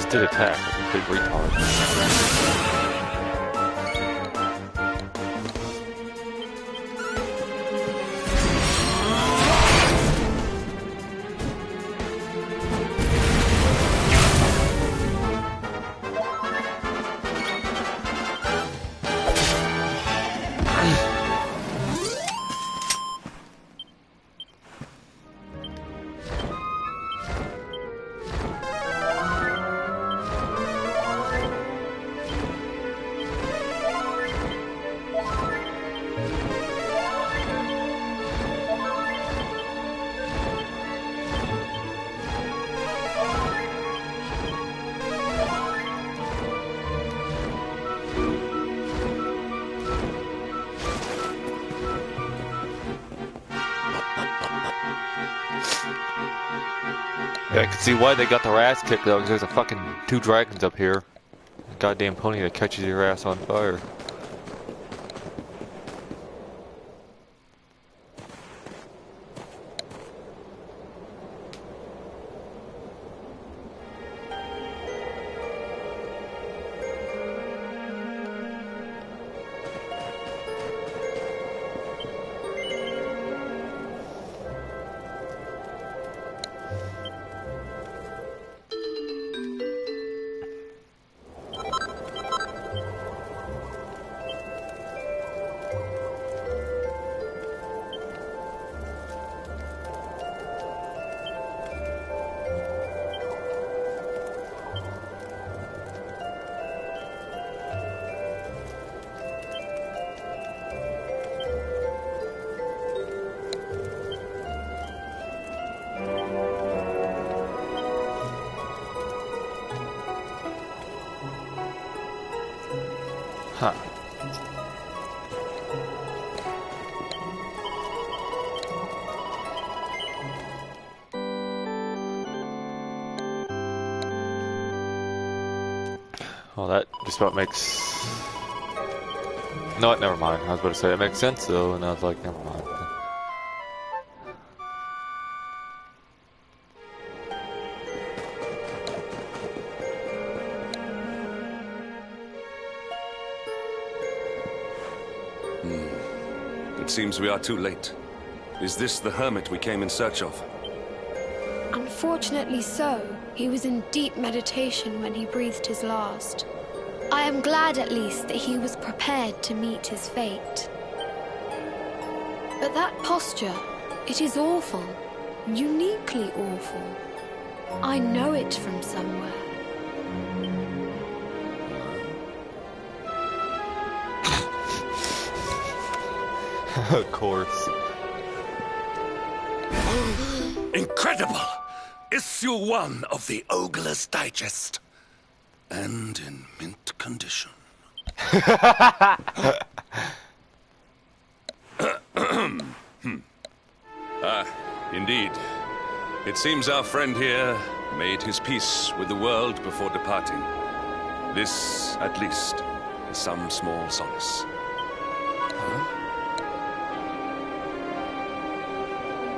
Did attack, big retard. Yeah, I can see why they got their ass kicked though, because there's a fucking 2 dragons up here. Goddamn pony that catches your ass on fire. Huh. Well, that just about makes... No, never mind. I was about to say it makes sense though, and I was like, never mind. It seems we are too late. Is this the hermit we came in search of? Unfortunately so. He was in deep meditation when he breathed his last. I am glad at least that he was prepared to meet his fate. But that posture, it is awful. Uniquely awful. I know it from somewhere. Of course. Incredible! Issue 1 of the Ogler's Digest. And in mint condition. Indeed. It seems our friend here made his peace with the world before departing. This, at least, is some small solace. Huh?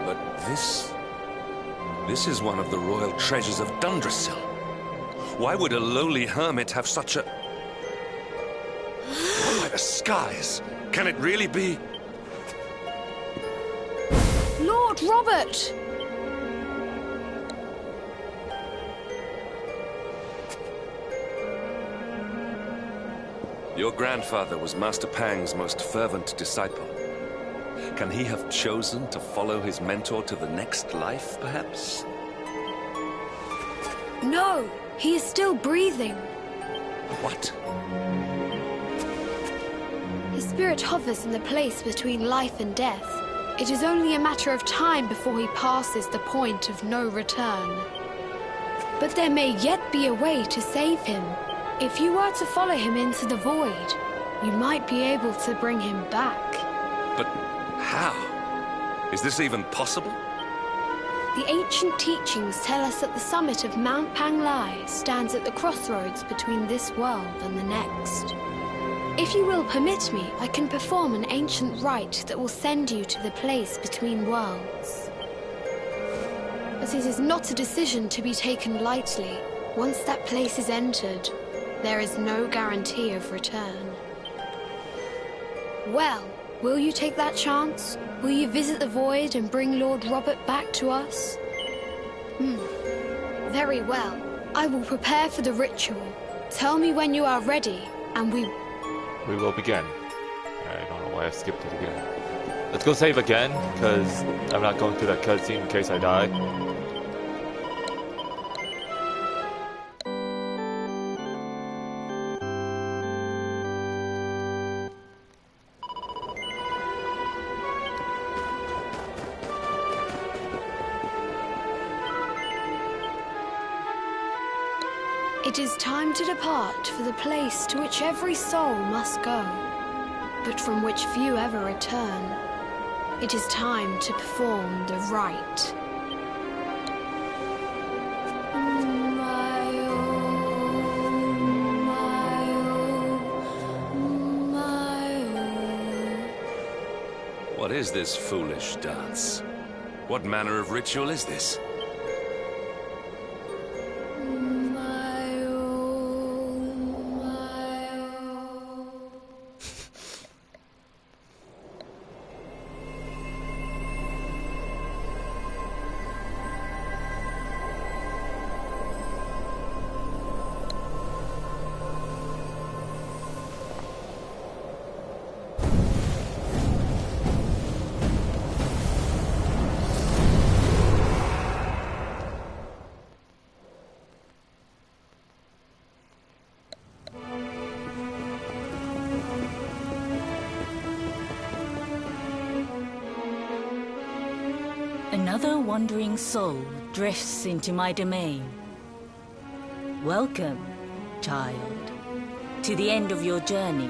But this is one of the royal treasures of Dundrasil. Why would a lowly hermit have such a... Oh, by the skies! Can it really be? Lord Robert! Your grandfather was Master Pang's most fervent disciple. Can he have chosen to follow his mentor to the next life, perhaps? No, he is still breathing. What? His spirit hovers in the place between life and death. It is only a matter of time before he passes the point of no return. But there may yet be a way to save him. If you were to follow him into the void, you might be able to bring him back. But how? Is this even possible? The ancient teachings tell us that the summit of Mount Panglai stands at the crossroads between this world and the next. If you will permit me, I can perform an ancient rite that will send you to the place between worlds. But it is not a decision to be taken lightly. Once that place is entered, there is no guarantee of return. Well, will you take that chance? Will you visit the void and bring Lord Robert back to us? Very well. I will prepare for the ritual. Tell me when you are ready, and we will begin. I don't know why I skipped it again. Let's go save again, because I'm not going through that cutscene in case I die. It is time to depart for the place to which every soul must go, but from which few ever return. It is time to perform the rite. What is this foolish dance? What manner of ritual is this? Another wandering soul drifts into my domain. Welcome, child, to the end of your journey.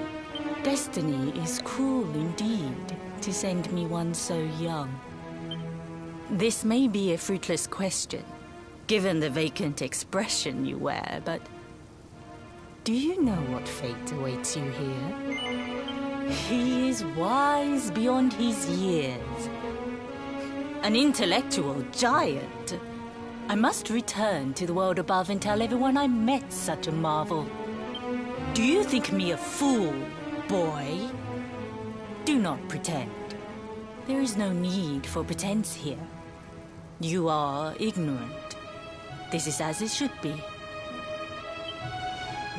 Destiny is cruel indeed to send me one so young. This may be a fruitless question, given the vacant expression you wear, but do you know what fate awaits you here? He is wise beyond his years. An intellectual giant. I must return to the world above and tell everyone I met such a marvel. Do you think me a fool, boy? Do not pretend. There is no need for pretense here. You are ignorant. This is as it should be.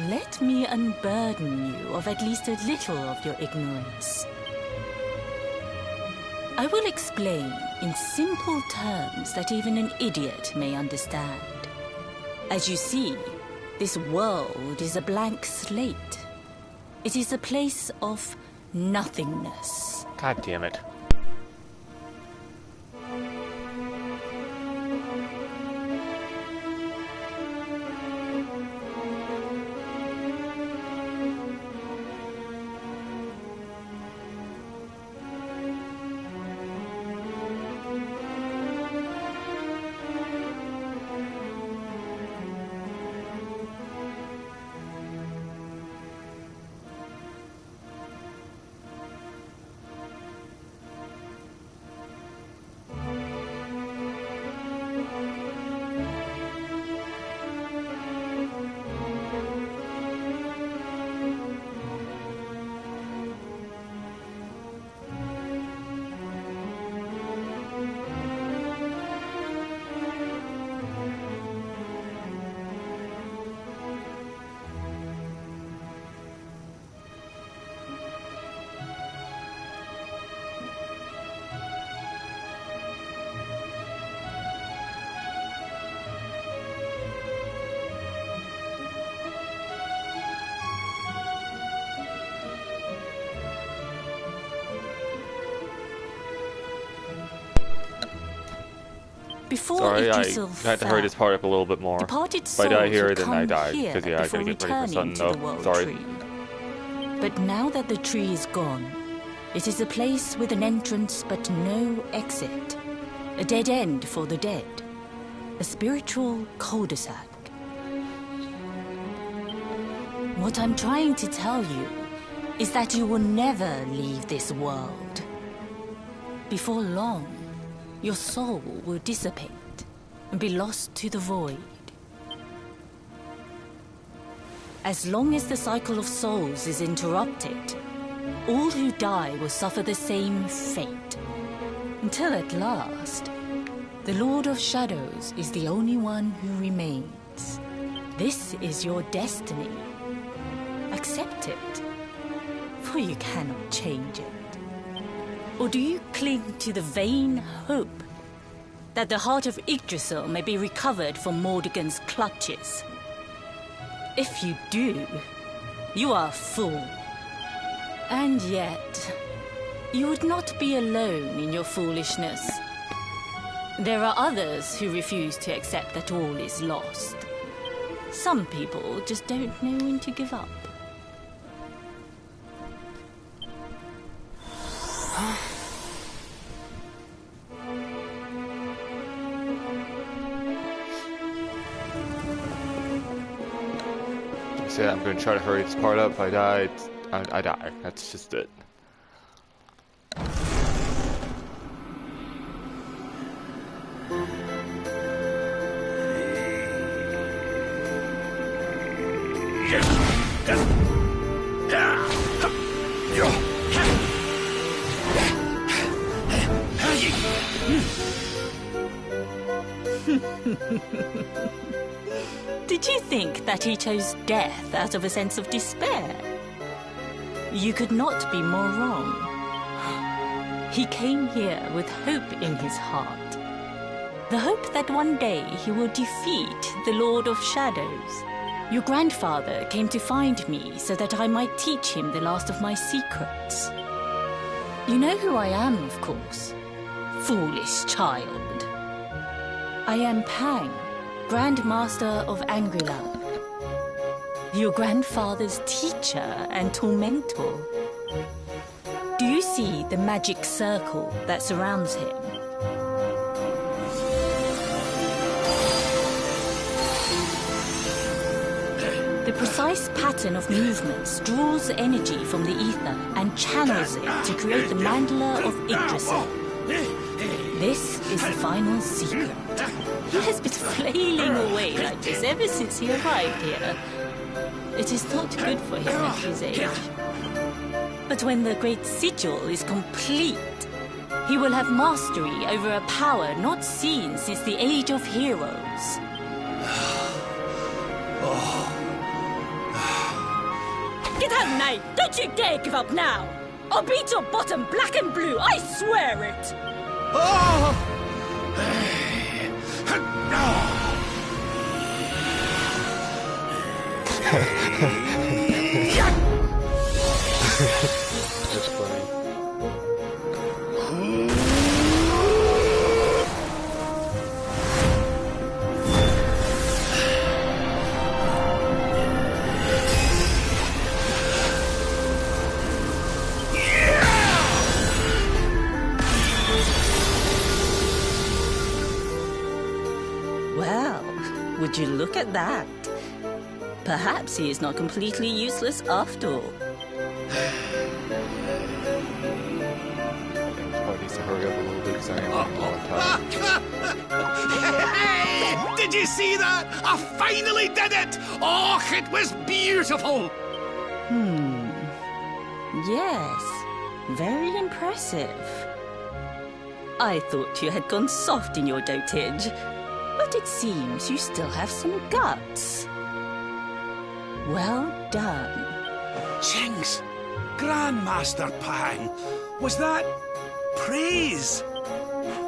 Let me unburden you of at least a little of your ignorance. I will explain in simple terms that even an idiot may understand. As you see, this world is a blank slate. It is a place of nothingness. God damn it. Before Sorry, I Yggdrasil had to hurry this part up a little bit more. departed If I die souls here, would then I come die. here Because, yeah, I before gotta get ready for returning something. to the No, World sorry. Tree. But now that the tree is gone, it is a place with an entrance but no exit. A dead end for the dead. A spiritual cul-de-sac. What I'm trying to tell you is that you will never leave this world. Before long, your soul will dissipate and be lost to the void. As long as the cycle of souls is interrupted, all who die will suffer the same fate. Until at last, the Lord of Shadows is the only one who remains. This is your destiny. Accept it, for you cannot change it. Or do you cling to the vain hope that the heart of Yggdrasil may be recovered from Mordegon's clutches? If you do, you are a fool. And yet, you would not be alone in your foolishness. There are others who refuse to accept that all is lost. Some people just don't know when to give up. So yeah, I'm going to try to hurry this part up. If I die, I die. That's just it. Did you think that he chose death out of a sense of despair? You could not be more wrong. He came here with hope in his heart. The hope that one day he will defeat the Lord of Shadows. Your grandfather came to find me so that I might teach him the last of my secrets. You know who I am, of course. Foolish child. I am Pang, Grand Master of Angrilab. Your grandfather's teacher and tormentor. Do you see the magic circle that surrounds him? The precise pattern of movements draws energy from the ether and channels it to create the Mandala of Yggdrasil. This is the final secret. He has been flailing away like this ever since he arrived here. It is not good for him at his age. But when the great sigil is complete, he will have mastery over a power not seen since the Age of Heroes. Get out, Knight! Don't you dare give up now! I'll beat your bottom black and blue, I swear it! That's funny. Well, would you look at that? Perhaps he is not completely useless after all. Probably needs to hurry up a little bit because I am on time. Hey! Did you see that? I finally did it! Oh, it was beautiful! Yes, very impressive. I thought you had gone soft in your dotage, but it seems you still have some guts. Well done. Jinx! Grandmaster Pang, was that praise?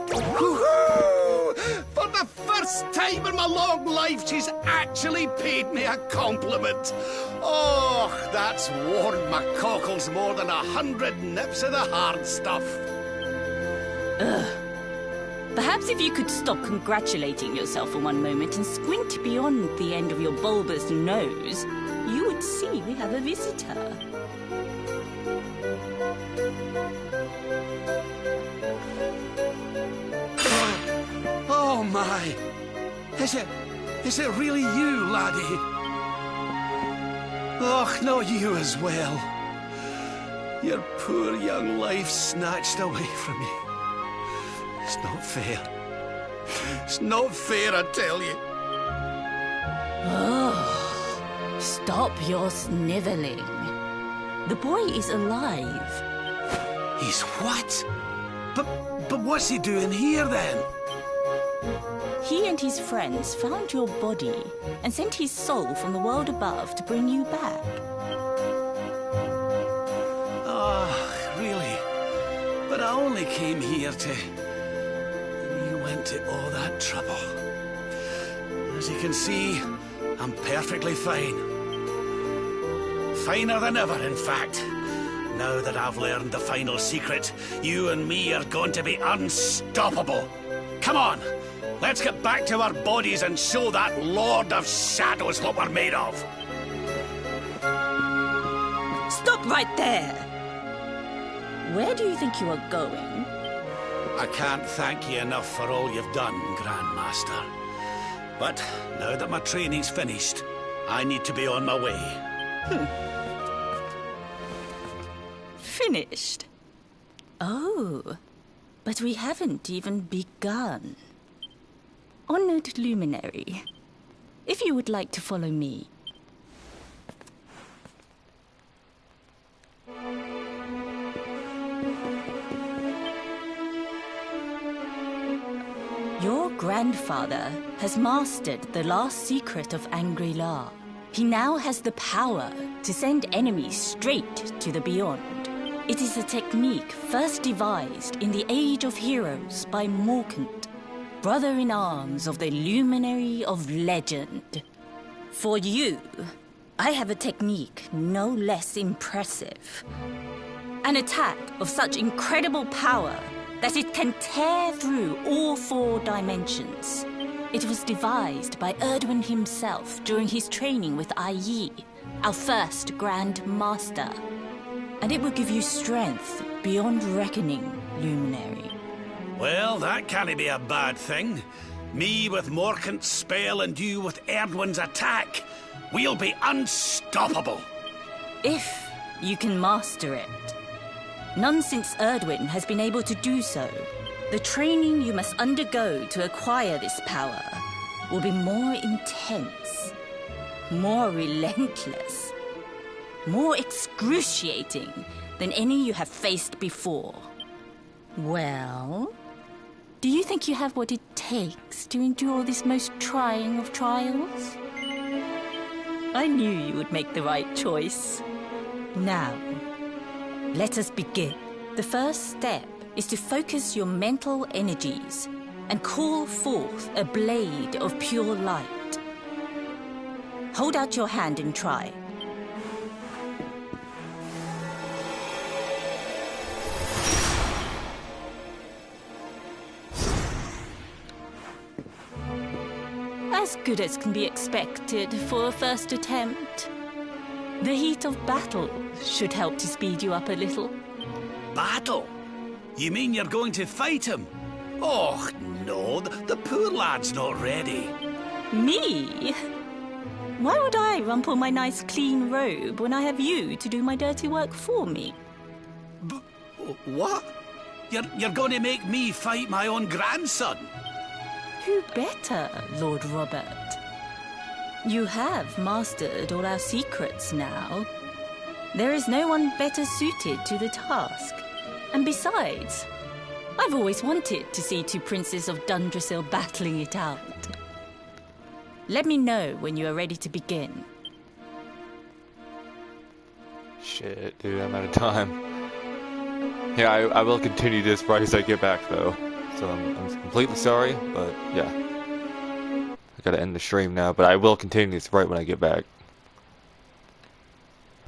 Woohoo! For the first time in my long life, she's actually paid me a compliment. Oh, that's warmed my cockles more than 100 nips of the hard stuff. Perhaps if you could stop congratulating yourself for one moment and squint beyond the end of your bulbous nose, you would see we have a visitor. Oh my! Is it really you, laddie? Och, not you as well. Your poor young life snatched away from you. It's not fair. It's not fair, I tell you. Oh, stop your sniveling. The boy is alive. He's what? But what's he doing here then? He and his friends found your body and sent his soul from the world above to bring you back. Oh, really? But I only came here to... And you went to all that trouble. As you can see, I'm perfectly fine. Finer than ever, in fact. Now that I've learned the final secret, you and me are going to be unstoppable. Come on! Let's get back to our bodies and show that Lord of Shadows what we're made of. Stop right there! Where do you think you are going? I can't thank you enough for all you've done, Grandmaster. But now that my training's finished, I need to be on my way. Finished? Oh, but we haven't even begun. Honored Luminary, if you would like to follow me. Your grandfather has mastered the last secret of Angri-La. He now has the power to send enemies straight to the beyond. It is a technique first devised in the Age of Heroes by Morkant, brother-in-arms of the Luminary of Legend. For you, I have a technique no less impressive. An attack of such incredible power that it can tear through all 4 dimensions. It was devised by Erdwin himself during his training with Ai, our first Grand Master. And it will give you strength beyond reckoning, Luminary. Well, that can't be a bad thing. Me with Morkant's spell and you with Erdwin's attack. We'll be unstoppable. If you can master it. None since Erdwin has been able to do so. The training you must undergo to acquire this power will be more intense, more relentless, more excruciating than any you have faced before. Well, do you think you have what it takes to endure this most trying of trials? I knew you would make the right choice. Now, let us begin. The first step is to focus your mental energies and call forth a blade of pure light. Hold out your hand and try. As good as can be expected for a first attempt. The heat of battle should help to speed you up a little. Battle? You mean you're going to fight him? Oh, no, the poor lad's not ready. Me? Why would I rumple my nice clean robe when I have you to do my dirty work for me? What? You're going to make me fight my own grandson? Who better, Lord Robert? You have mastered all our secrets now. There is no one better suited to the task. And besides, I've always wanted to see 2 princes of Dundrasil battling it out. Let me know when you are ready to begin. Shit, dude, I'm out of time. Yeah, I will continue this right as I get back, though. So I'm completely sorry, but yeah. I gotta end the stream now, but I will continue this right when I get back.